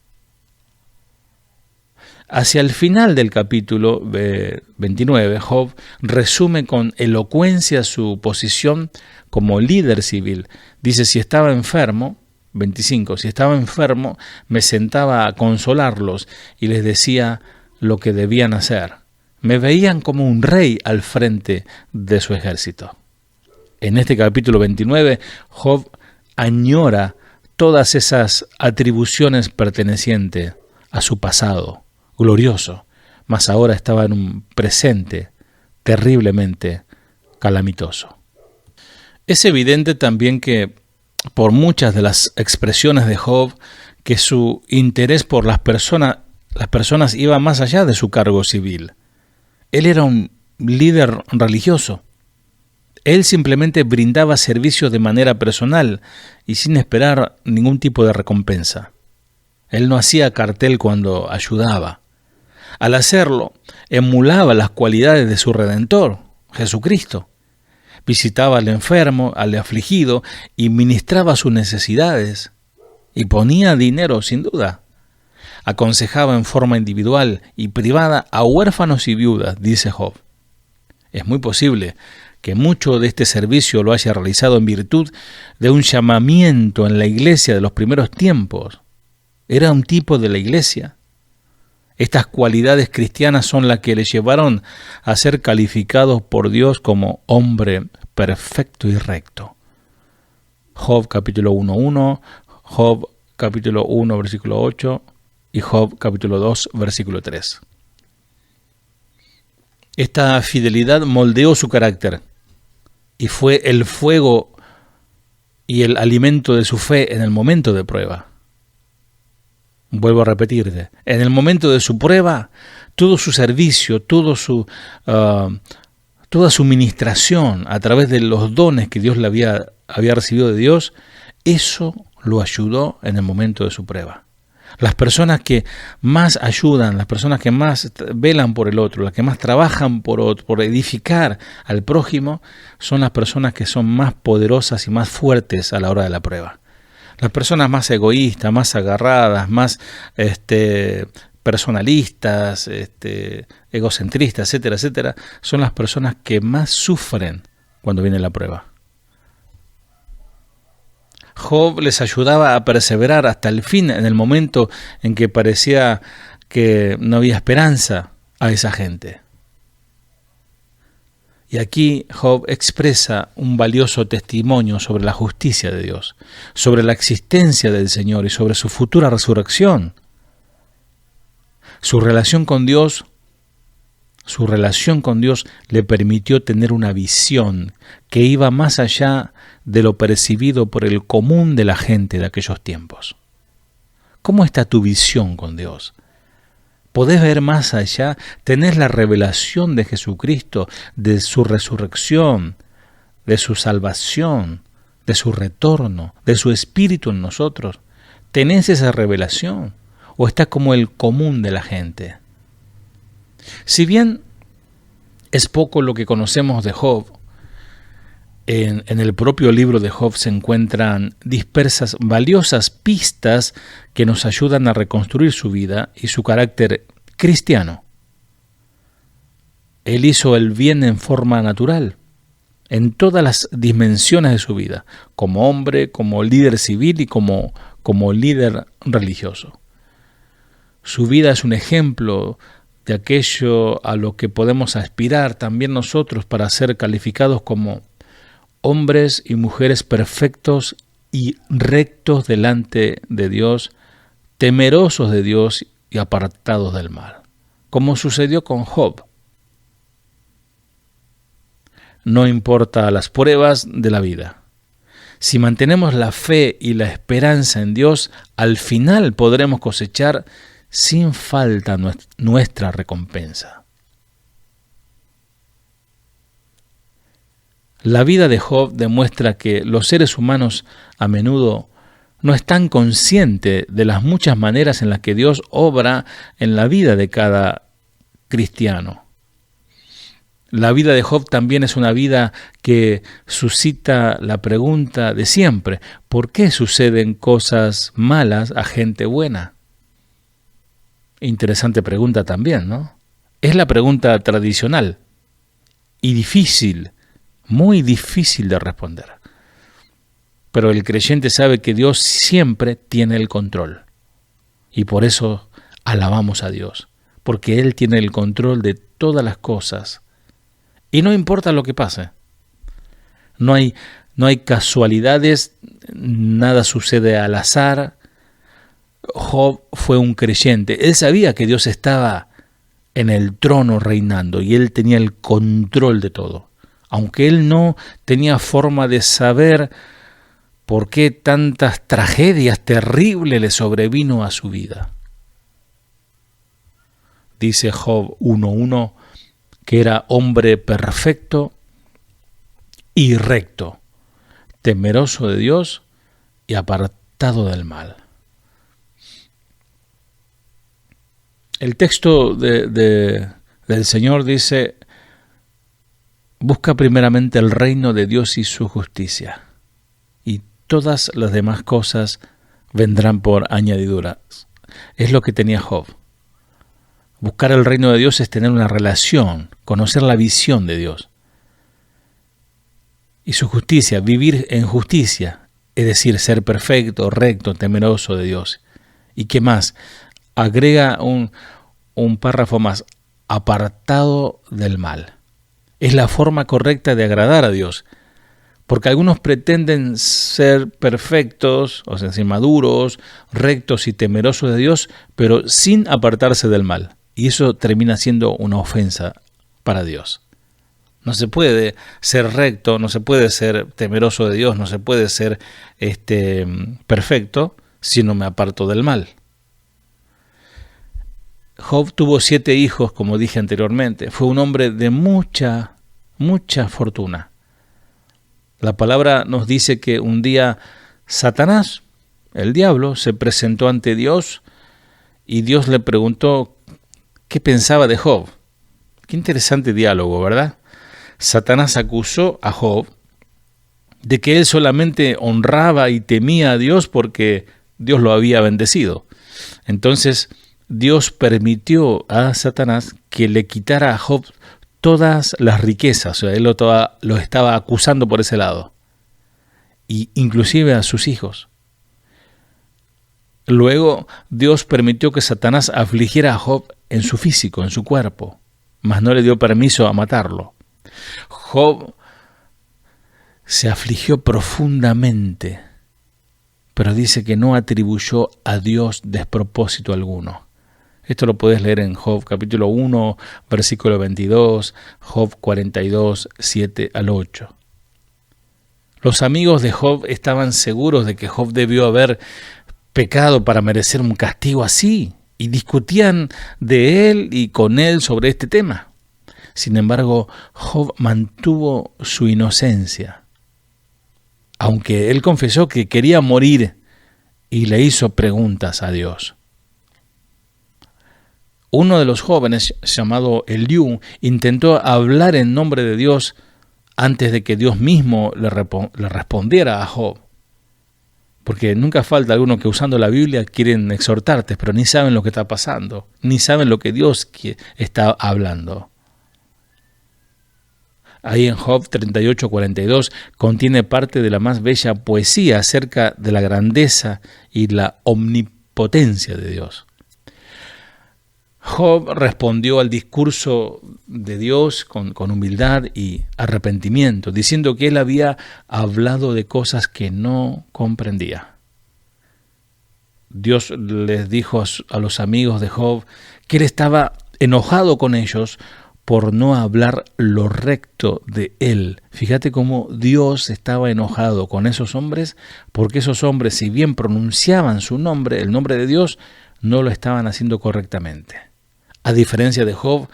Hacia el final del capítulo 29, Job resume con elocuencia su posición como líder civil. Dice, si estaba enfermo, 25, si estaba enfermo, me sentaba a consolarlos y les decía lo que debían hacer. Me veían como un rey al frente de su ejército. En este capítulo 29, Job añora todas esas atribuciones pertenecientes a su pasado glorioso, mas ahora estaba en un presente terriblemente calamitoso. Es evidente también que por muchas de las expresiones de Job, que su interés por las personas iba más allá de su cargo civil. Él era un líder religioso. Él simplemente brindaba servicio de manera personal y sin esperar ningún tipo de recompensa. Él no hacía cartel cuando ayudaba. Al hacerlo, emulaba las cualidades de su Redentor, Jesucristo. Visitaba al enfermo, al afligido y ministraba sus necesidades. y ponía dinero, sin duda. Aconsejaba en forma individual y privada a huérfanos y viudas, dice Job. Es muy posible que mucho de este servicio lo haya realizado en virtud de un llamamiento en la iglesia de los primeros tiempos. Era un tipo de la iglesia. Estas cualidades cristianas son las que le llevaron a ser calificados por Dios como hombre perfecto y recto. Job capítulo 1:1, Job capítulo 1 versículo 8 y Job capítulo 2 versículo 3. Esta fidelidad moldeó su carácter y fue el fuego y el alimento de su fe en el momento de prueba. Vuelvo a repetirte, en el momento de su prueba, todo su servicio, toda su ministración a través de los dones que Dios le había recibido de Dios, eso lo ayudó en el momento de su prueba. Las personas que más ayudan, las personas que más velan por el otro, las que más trabajan por edificar al prójimo, son las personas que son más poderosas y más fuertes a la hora de la prueba. Las personas más egoístas, más agarradas, más personalistas, egocentristas, etcétera, etcétera, son las personas que más sufren cuando viene la prueba. Job les ayudaba a perseverar hasta el fin en el momento en que parecía que no había esperanza a esa gente. Y aquí Job expresa un valioso testimonio sobre la justicia de Dios, sobre la existencia del Señor y sobre su futura resurrección. Su relación con Dios le permitió tener una visión que iba más allá de lo percibido por el común de la gente de aquellos tiempos. ¿Cómo está tu visión con Dios? ¿Podés ver más allá? ¿Tenés la revelación de Jesucristo, de su resurrección, de su salvación, de su retorno, de su Espíritu en nosotros? ¿Tenés esa revelación? ¿O estás como el común de la gente? Si bien es poco lo que conocemos de Job, en el propio libro de Job se encuentran dispersas valiosas pistas que nos ayudan a reconstruir su vida y su carácter cristiano. Él hizo el bien en forma natural, en todas las dimensiones de su vida, como hombre, como líder civil y como líder religioso. Su vida es un ejemplo de aquello a lo que podemos aspirar también nosotros para ser calificados como hombres y mujeres perfectos y rectos delante de Dios, temerosos de Dios y apartados del mal, como sucedió con Job. No importa las pruebas de la vida. Si mantenemos la fe y la esperanza en Dios, al final podremos cosechar sin falta nuestra recompensa. La vida de Job demuestra que los seres humanos a menudo no están conscientes de las muchas maneras en las que Dios obra en la vida de cada cristiano. La vida de Job también es una vida que suscita la pregunta de siempre: ¿por qué suceden cosas malas a gente buena? Interesante pregunta también, ¿no? Es la pregunta tradicional y difícil, muy difícil de responder. Pero el creyente sabe que Dios siempre tiene el control. Y por eso alabamos a Dios, porque Él tiene el control de todas las cosas. Y no importa lo que pase. No hay casualidades, nada sucede al azar. Job fue un creyente. Él sabía que Dios estaba en el trono reinando y Él tenía el control de todo. Aunque él no tenía forma de saber por qué tantas tragedias terribles le sobrevino a su vida. Dice Job 1:1 que era hombre perfecto y recto, temeroso de Dios y apartado del mal. El texto del Señor dice: busca primeramente el reino de Dios y su justicia, y todas las demás cosas vendrán por añadiduras. Es lo que tenía Job. Buscar el reino de Dios es tener una relación, conocer la visión de Dios. Y su justicia, vivir en justicia, es decir, ser perfecto, recto, temeroso de Dios. ¿Y qué más? Agrega un párrafo más, apartado del mal. Es la forma correcta de agradar a Dios. Porque algunos pretenden ser perfectos, o sea, maduros, rectos y temerosos de Dios, pero sin apartarse del mal. Y eso termina siendo una ofensa para Dios. No se puede ser recto, no se puede ser temeroso de Dios, no se puede ser perfecto si no me aparto del mal. Job tuvo 7 hijos, como dije anteriormente. Fue un hombre de mucha fortuna. La palabra nos dice que un día Satanás, el diablo, se presentó ante Dios y Dios le preguntó qué pensaba de Job. Qué interesante diálogo, ¿verdad? Satanás acusó a Job de que él solamente honraba y temía a Dios porque Dios lo había bendecido. Entonces Dios permitió a Satanás que le quitara a Job todas las riquezas, o sea, él lo estaba acusando por ese lado, y inclusive a sus hijos. Luego Dios permitió que Satanás afligiera a Job en su físico, en su cuerpo, mas no le dio permiso a matarlo. Job se afligió profundamente, pero dice que no atribuyó a Dios despropósito alguno. Esto lo puedes leer en Job capítulo 1, versículo 22, Job 42, 7 al 8. Los amigos de Job estaban seguros de que Job debió haber pecado para merecer un castigo así, y discutían de él y con él sobre este tema. Sin embargo, Job mantuvo su inocencia, aunque él confesó que quería morir y le hizo preguntas a Dios. Uno de los jóvenes, llamado Eliú, intentó hablar en nombre de Dios antes de que Dios mismo le respondiera a Job. Porque nunca falta alguno que usando la Biblia quieren exhortarte, pero ni saben lo que está pasando, ni saben lo que Dios está hablando. Ahí en Job 38:42 contiene parte de la más bella poesía acerca de la grandeza y la omnipotencia de Dios. Job respondió al discurso de Dios con humildad y arrepentimiento, diciendo que él había hablado de cosas que no comprendía. Dios les dijo a los amigos de Job que él estaba enojado con ellos por no hablar lo recto de él. Fíjate cómo Dios estaba enojado con esos hombres, porque esos hombres, si bien pronunciaban su nombre, el nombre de Dios, no lo estaban haciendo correctamente. A diferencia de Job,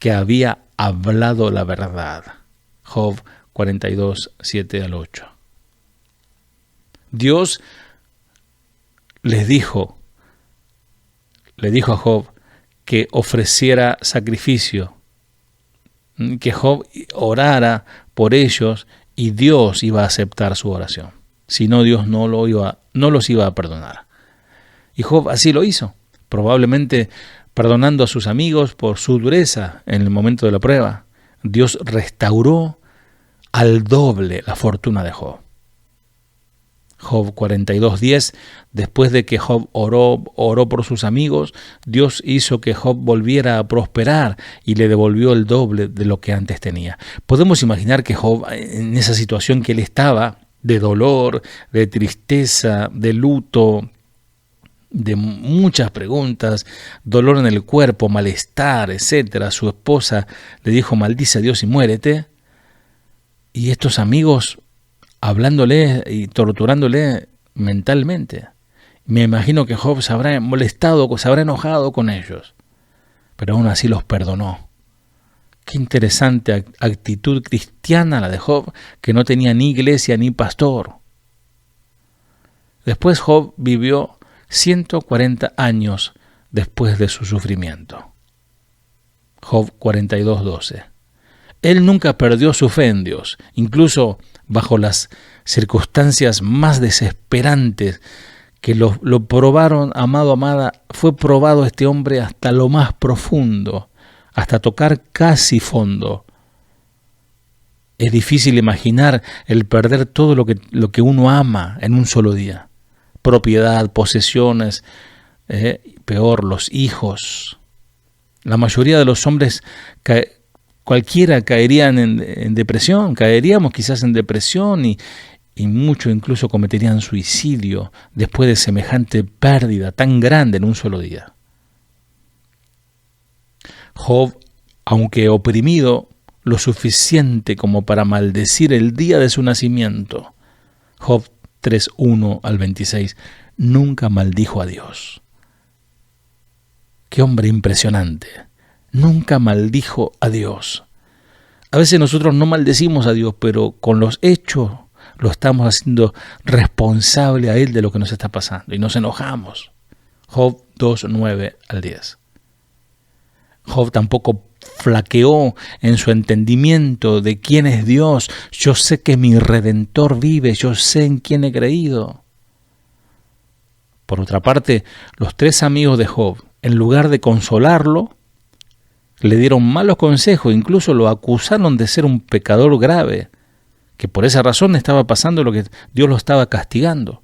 que había hablado la verdad. Job 42, 7 al 8. Dios le dijo a Job que ofreciera sacrificio, que Job orara por ellos y Dios iba a aceptar su oración. Si no, Dios no los iba a perdonar. Y Job así lo hizo, probablemente perdonando a sus amigos por su dureza en el momento de la prueba. Dios restauró al doble la fortuna de Job. Job 42:10, después de que Job oró por sus amigos, Dios hizo que Job volviera a prosperar y le devolvió el doble de lo que antes tenía. Podemos imaginar que Job, en esa situación que él estaba, de dolor, de tristeza, de luto, de muchas preguntas, dolor en el cuerpo, malestar, etcétera. Su esposa le dijo: maldice a Dios y muérete. Y estos amigos hablándole y torturándole mentalmente. Me imagino que Job se habrá molestado, se habrá enojado con ellos, pero aún así los perdonó. Qué interesante actitud cristiana la de Job, que no tenía ni iglesia ni pastor. Después Job vivió 140 años después de su sufrimiento. Job 42:12. Él nunca perdió su fe en Dios, incluso bajo las circunstancias más desesperantes que lo probaron, amado, amada, fue probado este hombre hasta lo más profundo, hasta tocar casi fondo. Es difícil imaginar el perder todo lo que uno ama en un solo día. Propiedad, posesiones, peor, los hijos. La mayoría de los hombres, cualquiera caerían en depresión, caeríamos quizás en depresión y muchos incluso cometerían suicidio después de semejante pérdida tan grande en un solo día. Job, aunque oprimido lo suficiente como para maldecir el día de su nacimiento, Job 3:1 al 26, nunca maldijo a Dios. ¡Qué hombre impresionante! Nunca maldijo a Dios. A veces nosotros no maldecimos a Dios, pero con los hechos lo estamos haciendo responsable a Él de lo que nos está pasando y nos enojamos. Job 2:9 al 10. Job tampoco flaqueó en su entendimiento de quién es Dios. Yo sé que mi Redentor vive, yo sé en quién he creído. Por otra parte, los 3 amigos de Job, en lugar de consolarlo, le dieron malos consejos, incluso lo acusaron de ser un pecador grave, que por esa razón estaba pasando lo que Dios lo estaba castigando.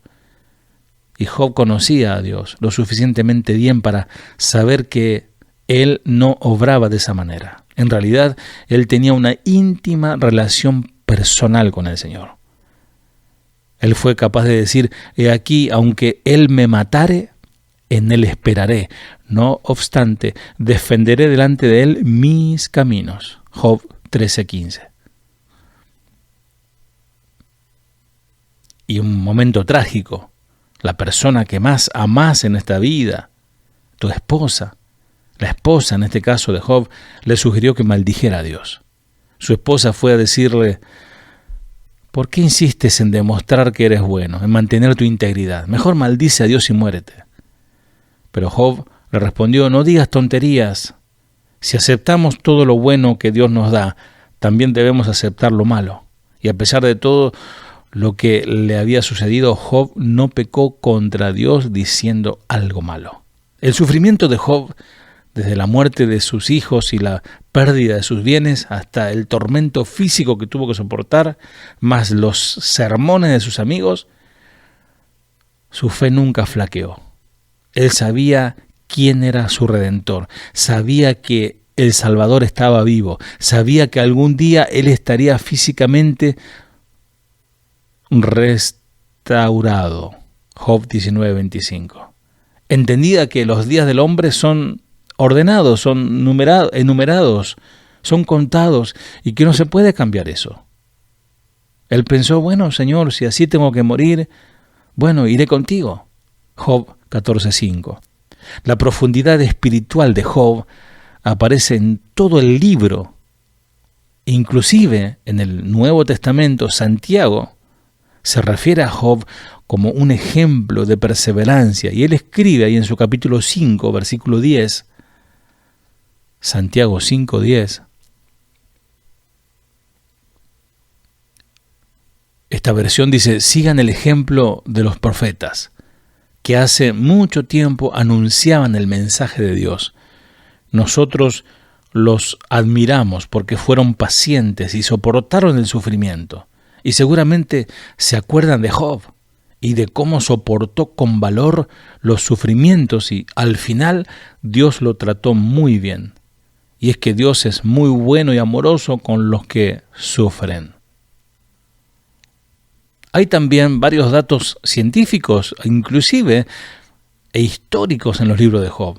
Y Job conocía a Dios lo suficientemente bien para saber que Él no obraba de esa manera. En realidad, él tenía una íntima relación personal con el Señor. Él fue capaz de decir: he aquí, aunque Él me matare, en Él esperaré. No obstante, defenderé delante de Él mis caminos. Job 13:15. Y un momento trágico. La persona que más amás en esta vida, tu esposa, la esposa en este caso de Job, le sugirió que maldijera a Dios. Su esposa fue a decirle: ¿por qué insistes en demostrar que eres bueno, en mantener tu integridad? Mejor maldice a Dios y muérete. Pero Job le respondió: no digas tonterías. Si aceptamos todo lo bueno que Dios nos da, también debemos aceptar lo malo. Y a pesar de todo lo que le había sucedido, Job no pecó contra Dios diciendo algo malo. El sufrimiento de Job, desde la muerte de sus hijos y la pérdida de sus bienes hasta el tormento físico que tuvo que soportar, más los sermones de sus amigos, su fe nunca flaqueó. Él sabía quién era su Redentor, sabía que el Salvador estaba vivo, sabía que algún día Él estaría físicamente restaurado. Job 19:25. Entendía que los días del hombre son ordenados, son enumerados, son contados y que no se puede cambiar eso. Él pensó: bueno, Señor, si así tengo que morir, bueno, iré contigo. Job 14:5. La profundidad espiritual de Job aparece en todo el libro. Inclusive en el Nuevo Testamento, Santiago se refiere a Job como un ejemplo de perseverancia, y él escribe ahí en su capítulo 5, versículo 10, Santiago 5:10. Esta versión dice: sigan el ejemplo de los profetas, que hace mucho tiempo anunciaban el mensaje de Dios. Nosotros los admiramos porque fueron pacientes y soportaron el sufrimiento. Y seguramente se acuerdan de Job y de cómo soportó con valor los sufrimientos, y al final Dios lo trató muy bien. Y es que Dios es muy bueno y amoroso con los que sufren. Hay también varios datos científicos, inclusive históricos en los libros de Job.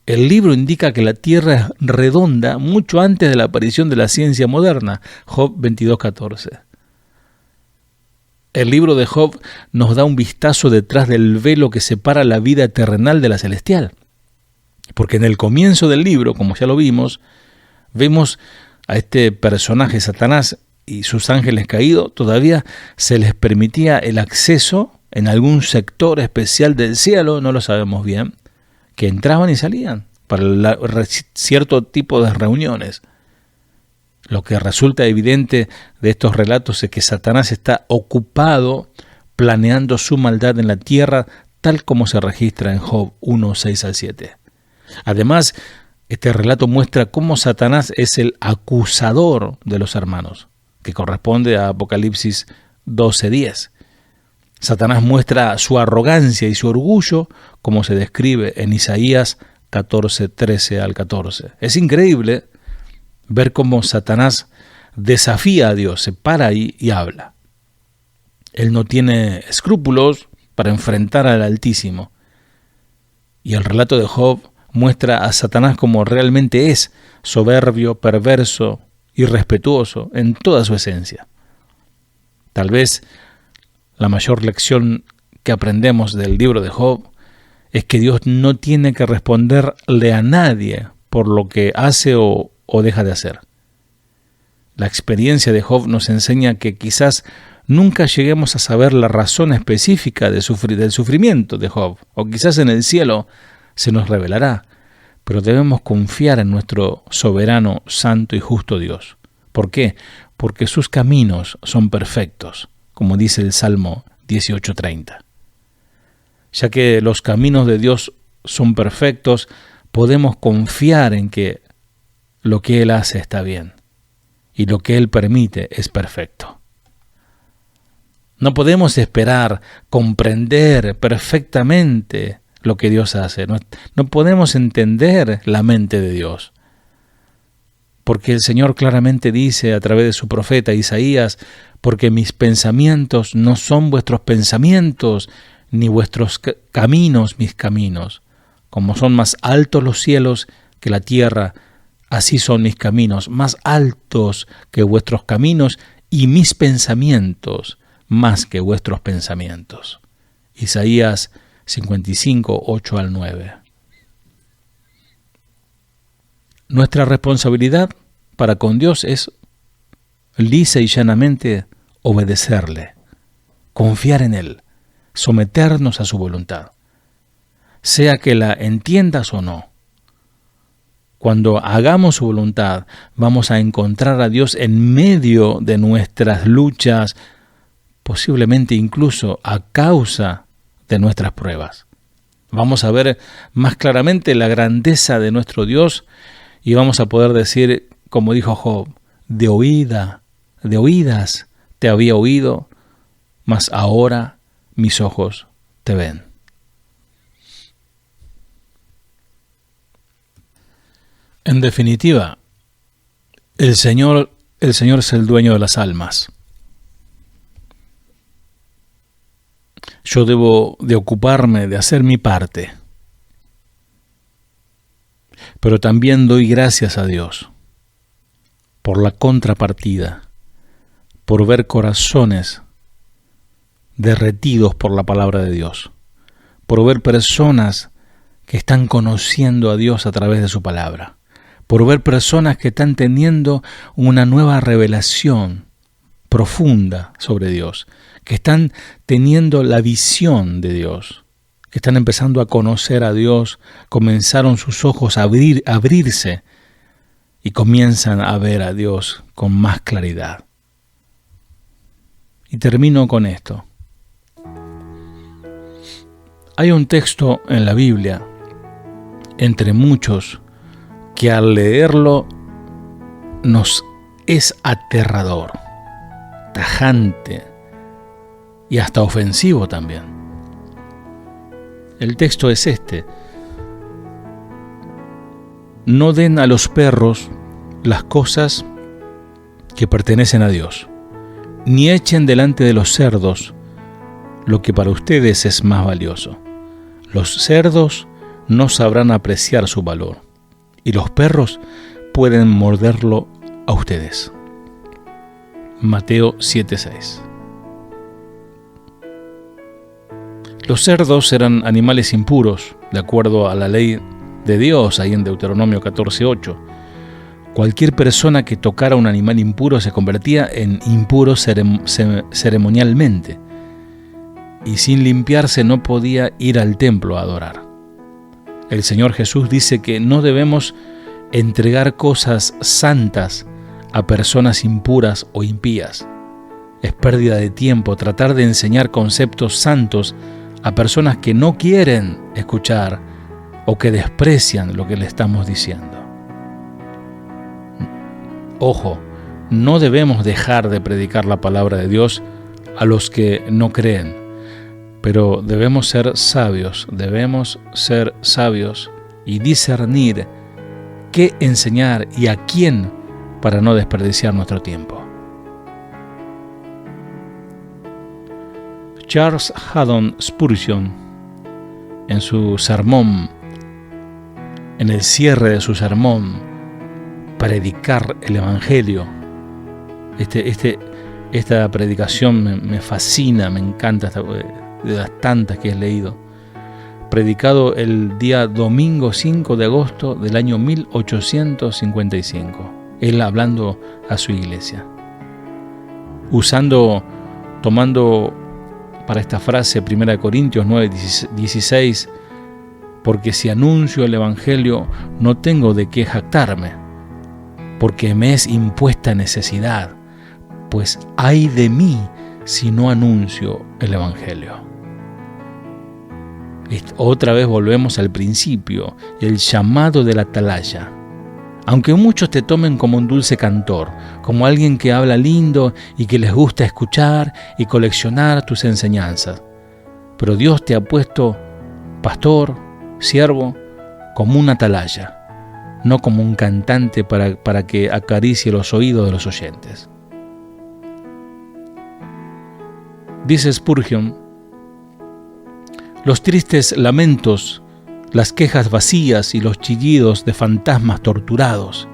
El libro indica que la Tierra es redonda mucho antes de la aparición de la ciencia moderna. Job 22:14. El libro de Job nos da un vistazo detrás del velo que separa la vida terrenal de la celestial. Porque en el comienzo del libro, como ya lo vimos, vemos a este personaje, Satanás, y sus ángeles caídos. Todavía se les permitía el acceso en algún sector especial del cielo, no lo sabemos bien, que entraban y salían para cierto tipo de reuniones. Lo que resulta evidente de estos relatos es que Satanás está ocupado planeando su maldad en la tierra tal como se registra en Job 1, 6 al 7. Además, este relato muestra cómo Satanás es el acusador de los hermanos, que corresponde a Apocalipsis 12:10. Satanás muestra su arrogancia y su orgullo, como se describe en Isaías 14, 13 al 14. Es increíble ver cómo Satanás desafía a Dios, se para ahí y habla. Él no tiene escrúpulos para enfrentar al Altísimo. Y el relato de Job muestra a Satanás como realmente es, soberbio, perverso, irrespetuoso en toda su esencia. Tal vez la mayor lección que aprendemos del libro de Job es que Dios no tiene que responderle a nadie por lo que hace o deja de hacer. La experiencia de Job nos enseña que quizás nunca lleguemos a saber la razón específica del sufrimiento de Job, o quizás en el cielo se nos revelará, pero debemos confiar en nuestro soberano, santo y justo Dios. ¿Por qué? Porque sus caminos son perfectos, como dice el Salmo 18:30. Ya que los caminos de Dios son perfectos, podemos confiar en que lo que Él hace está bien y lo que Él permite es perfecto. No podemos esperar comprender perfectamente lo que Dios hace. No podemos entender la mente de Dios. Porque el Señor claramente dice a través de su profeta Isaías, porque mis pensamientos no son vuestros pensamientos, ni vuestros caminos mis caminos. Como son más altos los cielos que la tierra, así son mis caminos, más altos que vuestros caminos, y mis pensamientos más que vuestros pensamientos. Isaías 55, 8 al 9. Nuestra responsabilidad para con Dios es lisa y llanamente obedecerle, confiar en Él, someternos a su voluntad, sea que la entiendas o no. Cuando hagamos su voluntad, vamos a encontrar a Dios en medio de nuestras luchas, posiblemente incluso a causa de nuestras pruebas. Vamos a ver más claramente la grandeza de nuestro Dios y vamos a poder decir, como dijo Job, de oídas te había oído, mas ahora mis ojos te ven. En definitiva, el Señor es el dueño de las almas. Yo debo de ocuparme de hacer mi parte, pero también doy gracias a Dios por la contrapartida, por ver corazones derretidos por la palabra de Dios, por ver personas que están conociendo a Dios a través de su palabra, por ver personas que están teniendo una nueva revelación profunda sobre Dios, que están teniendo la visión de Dios, que están empezando a conocer a Dios, comenzaron sus ojos a abrirse y comienzan a ver a Dios con más claridad. Y termino con esto. Hay un texto en la Biblia, entre muchos, que al leerlo nos es aterrador, tajante y hasta ofensivo también. El texto es este: no den a los perros las cosas que pertenecen a Dios, ni echen delante de los cerdos lo que para ustedes es más valioso. Los cerdos no sabrán apreciar su valor, y los perros pueden morderlo a ustedes. Mateo 7:6. Los cerdos eran animales impuros, de acuerdo a la ley de Dios, ahí en Deuteronomio 14:8. Cualquier persona que tocara un animal impuro se convertía en impuro ceremonialmente, y sin limpiarse no podía ir al templo a adorar. El Señor Jesús dice que no debemos entregar cosas santas a personas impuras o impías. Es pérdida de tiempo tratar de enseñar conceptos santos a personas que no quieren escuchar o que desprecian lo que le estamos diciendo. Ojo, no debemos dejar de predicar la palabra de Dios a los que no creen, pero debemos ser sabios y discernir qué enseñar y a quién para no desperdiciar nuestro tiempo. Charles Haddon Spurgeon, en su sermón, en el cierre de su sermón, Predicar el Evangelio, esta predicación me fascina, me encanta, de las tantas que he leído, predicado el día domingo 5 de agosto del año 1855, él hablando a su iglesia, tomando para esta frase 1 Corintios 9:16, porque si anuncio el Evangelio no tengo de qué jactarme, porque me es impuesta necesidad, pues ay de mí si no anuncio el Evangelio. Otra vez volvemos al principio, el llamado de la atalaya. Aunque muchos te tomen como un dulce cantor, como alguien que habla lindo y que les gusta escuchar y coleccionar tus enseñanzas, pero Dios te ha puesto pastor, siervo, como una atalaya, no como un cantante para que acaricie los oídos de los oyentes. Dice Spurgeon: los tristes lamentos, las quejas vacías y los chillidos de fantasmas torturados.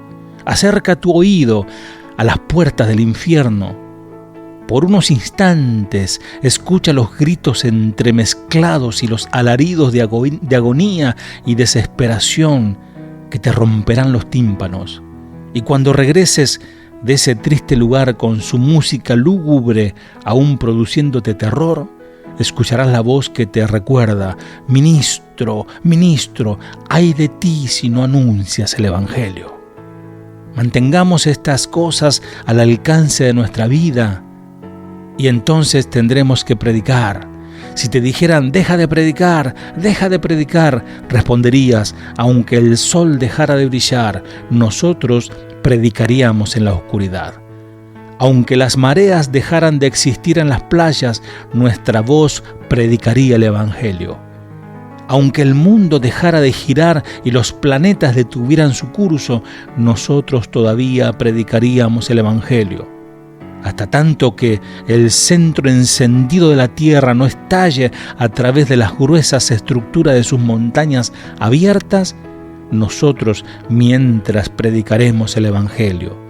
Acerca tu oído a las puertas del infierno. Por unos instantes escucha los gritos entremezclados y los alaridos de agonía y desesperación que te romperán los tímpanos. Y cuando regreses de ese triste lugar con su música lúgubre aún produciéndote terror, escucharás la voz que te recuerda: ministro, ministro, ay de ti si no anuncias el Evangelio. Mantengamos estas cosas al alcance de nuestra vida y entonces tendremos que predicar. Si te dijeran deja de predicar, responderías: aunque el sol dejara de brillar, nosotros predicaríamos en la oscuridad. Aunque las mareas dejaran de existir en las playas, nuestra voz predicaría el Evangelio. Aunque el mundo dejara de girar y los planetas detuvieran su curso, nosotros todavía predicaríamos el Evangelio. Hasta tanto que el centro encendido de la tierra no estalle a través de las gruesas estructuras de sus montañas abiertas, nosotros mientras predicaremos el Evangelio.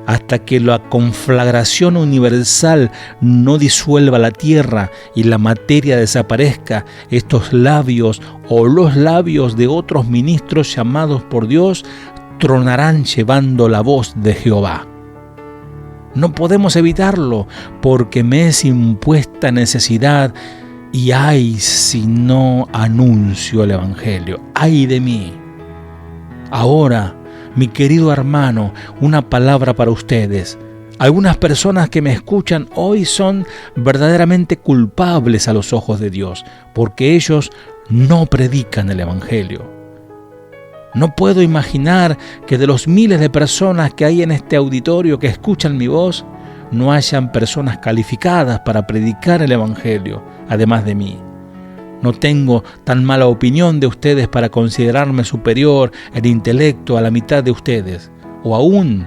Hasta que la conflagración universal no disuelva la tierra y la materia desaparezca, estos labios o los labios de otros ministros llamados por Dios tronarán llevando la voz de Jehová. No podemos evitarlo, porque me es impuesta necesidad, y ay si no anuncio el Evangelio, ay de mí. Ahora, mi querido hermano, una palabra para ustedes. Algunas personas que me escuchan hoy son verdaderamente culpables a los ojos de Dios, porque ellos no predican el Evangelio. No puedo imaginar que de los miles de personas que hay en este auditorio que escuchan mi voz, no hayan personas calificadas para predicar el Evangelio, además de mí. No tengo tan mala opinión de ustedes para considerarme superior en intelecto a la mitad de ustedes, o aún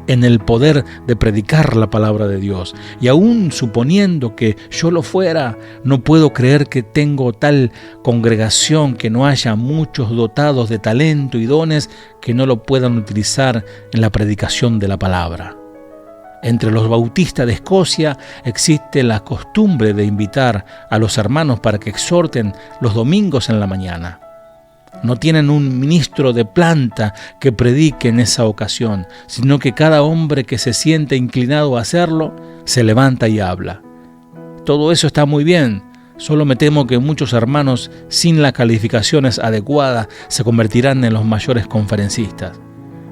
en el poder de predicar la palabra de Dios. Y aún suponiendo que yo lo fuera, no puedo creer que tengo tal congregación que no haya muchos dotados de talento y dones que no lo puedan utilizar en la predicación de la palabra. Entre los bautistas de Escocia existe la costumbre de invitar a los hermanos para que exhorten los domingos en la mañana. No tienen un ministro de planta que predique en esa ocasión, sino que cada hombre que se siente inclinado a hacerlo, se levanta y habla. Todo eso está muy bien, solo me temo que muchos hermanos sin las calificaciones adecuadas se convertirán en los mayores conferencistas,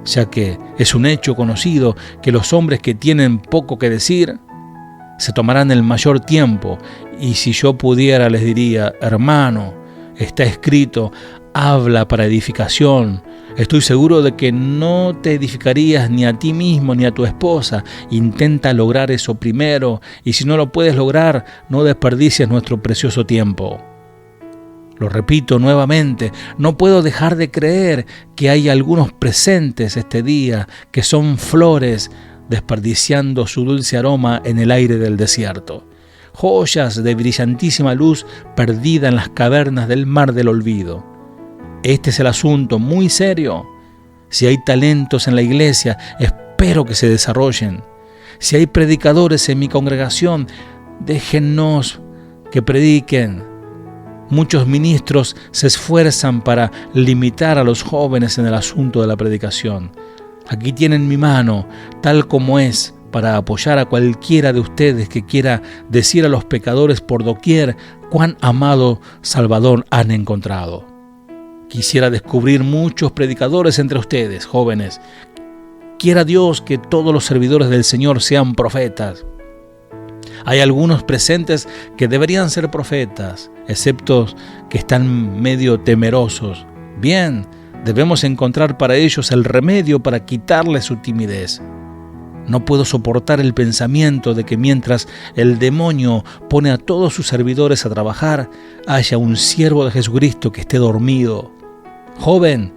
ya que es un hecho conocido que los hombres que tienen poco que decir se tomarán el mayor tiempo Y si yo pudiera, les diría: hermano, está escrito, habla para edificación. Estoy seguro de que no te edificarías ni a ti mismo ni a tu esposa. Intenta lograr eso primero, y si no lo puedes lograr, no desperdicies nuestro precioso tiempo. Lo repito nuevamente, no puedo dejar de creer que hay algunos presentes este día que son flores desperdiciando su dulce aroma en el aire del desierto. Joyas de brillantísima luz perdida en las cavernas del mar del olvido. Este es el asunto muy serio. Si hay talentos en la iglesia, espero que se desarrollen. Si hay predicadores en mi congregación, déjennos que prediquen. Muchos ministros se esfuerzan para limitar a los jóvenes en el asunto de la predicación. Aquí tienen mi mano, tal como es, para apoyar a cualquiera de ustedes que quiera decir a los pecadores por doquier cuán amado Salvador han encontrado. Quisiera descubrir muchos predicadores entre ustedes, jóvenes. Quiera Dios que todos los servidores del Señor sean profetas. Hay algunos presentes que deberían ser profetas, excepto que están medio temerosos. Bien, debemos encontrar para ellos el remedio para quitarles su timidez. No puedo soportar el pensamiento de que mientras el demonio pone a todos sus servidores a trabajar, haya un siervo de Jesucristo que esté dormido. Joven,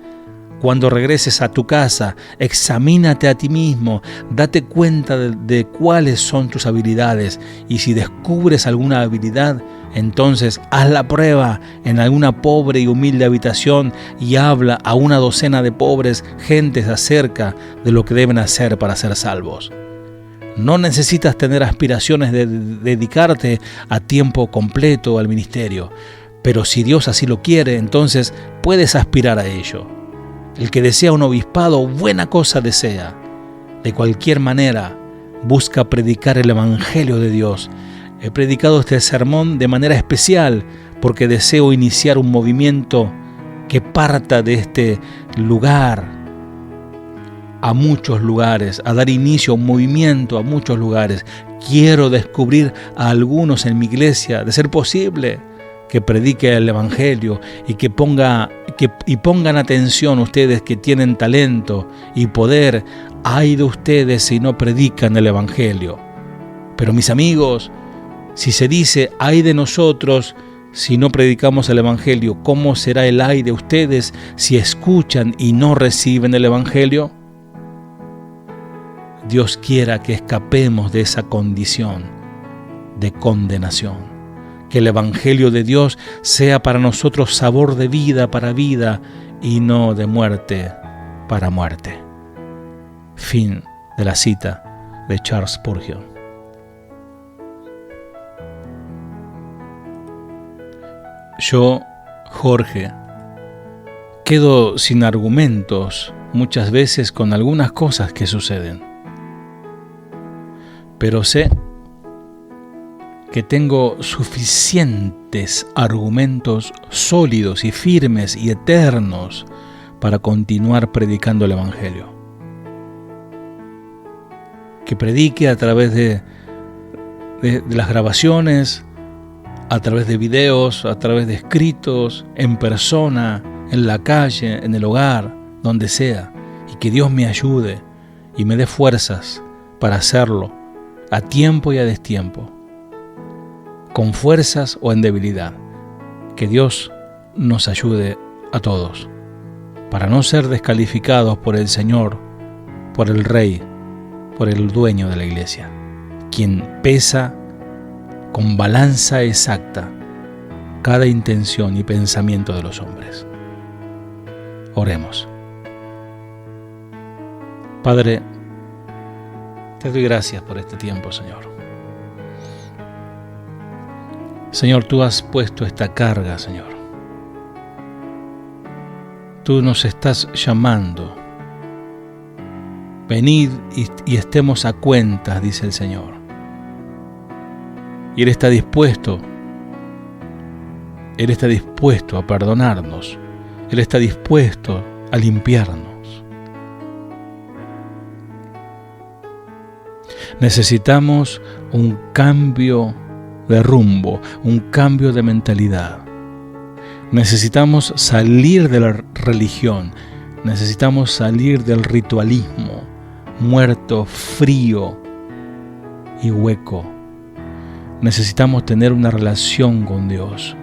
cuando regreses a tu casa, examínate a ti mismo, date cuenta de cuáles son tus habilidades, y si descubres alguna habilidad, entonces haz la prueba en alguna pobre y humilde habitación y habla a una docena de pobres gentes acerca de lo que deben hacer para ser salvos. No necesitas tener aspiraciones de dedicarte a tiempo completo al ministerio, pero si Dios así lo quiere, entonces puedes aspirar a ello. El que desea un obispado, buena cosa desea. De cualquier manera, busca predicar el Evangelio de Dios. He predicado este sermón de manera especial porque deseo iniciar un movimiento que parta de este lugar a muchos lugares, a dar inicio a un movimiento a muchos lugares. Quiero descubrir a algunos en mi iglesia, de ser posible, que predique el Evangelio y que pongan atención ustedes que tienen talento y poder. Ay de ustedes si no predican el Evangelio. Pero mis amigos, si se dice ay de nosotros si no predicamos el Evangelio, ¿cómo será el ay de ustedes si escuchan y no reciben el Evangelio? Dios quiera que escapemos de esa condición de condenación. Que el Evangelio de Dios sea para nosotros sabor de vida para vida y no de muerte para muerte. Fin de la cita de Charles Spurgeon. Yo, Jorge, quedo sin argumentos muchas veces con algunas cosas que suceden, pero sé que tengo suficientes argumentos sólidos y firmes y eternos para continuar predicando el Evangelio. Que predique a través de las grabaciones, a través de videos, a través de escritos, en persona, en la calle, en el hogar, donde sea, y que Dios me ayude y me dé fuerzas para hacerlo a tiempo y a destiempo, con fuerzas o en debilidad. Que Dios nos ayude a todos, para no ser descalificados por el Señor, por el Rey, por el dueño de la iglesia, quien pesa con balanza exacta cada intención y pensamiento de los hombres. Oremos. Padre, te doy gracias por este tiempo, Señor. Señor, tú has puesto esta carga, Señor. Tú nos estás llamando. Venid y estemos a cuentas, dice el Señor. Y Él está dispuesto a perdonarnos. Él está dispuesto a limpiarnos. Necesitamos un cambio de rumbo, un cambio de mentalidad. Necesitamos salir de la religión, necesitamos salir del ritualismo, muerto, frío y hueco. Necesitamos tener una relación con Dios.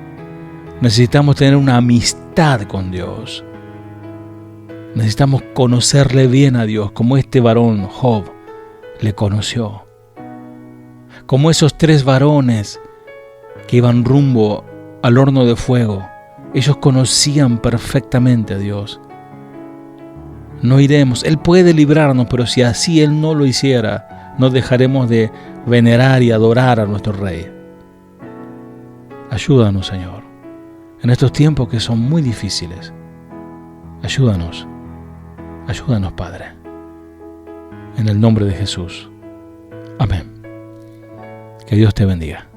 Necesitamos tener una amistad con Dios. Necesitamos conocerle bien a Dios, como este varón Job le conoció. Como esos 3 varones que iban rumbo al horno de fuego. Ellos conocían perfectamente a Dios. No iremos, Él puede librarnos, pero si así Él no lo hiciera, no dejaremos de venerar y adorar a nuestro Rey. Ayúdanos, Señor, en estos tiempos que son muy difíciles. Ayúdanos, Padre. En el nombre de Jesús. Amén. Que Dios te bendiga.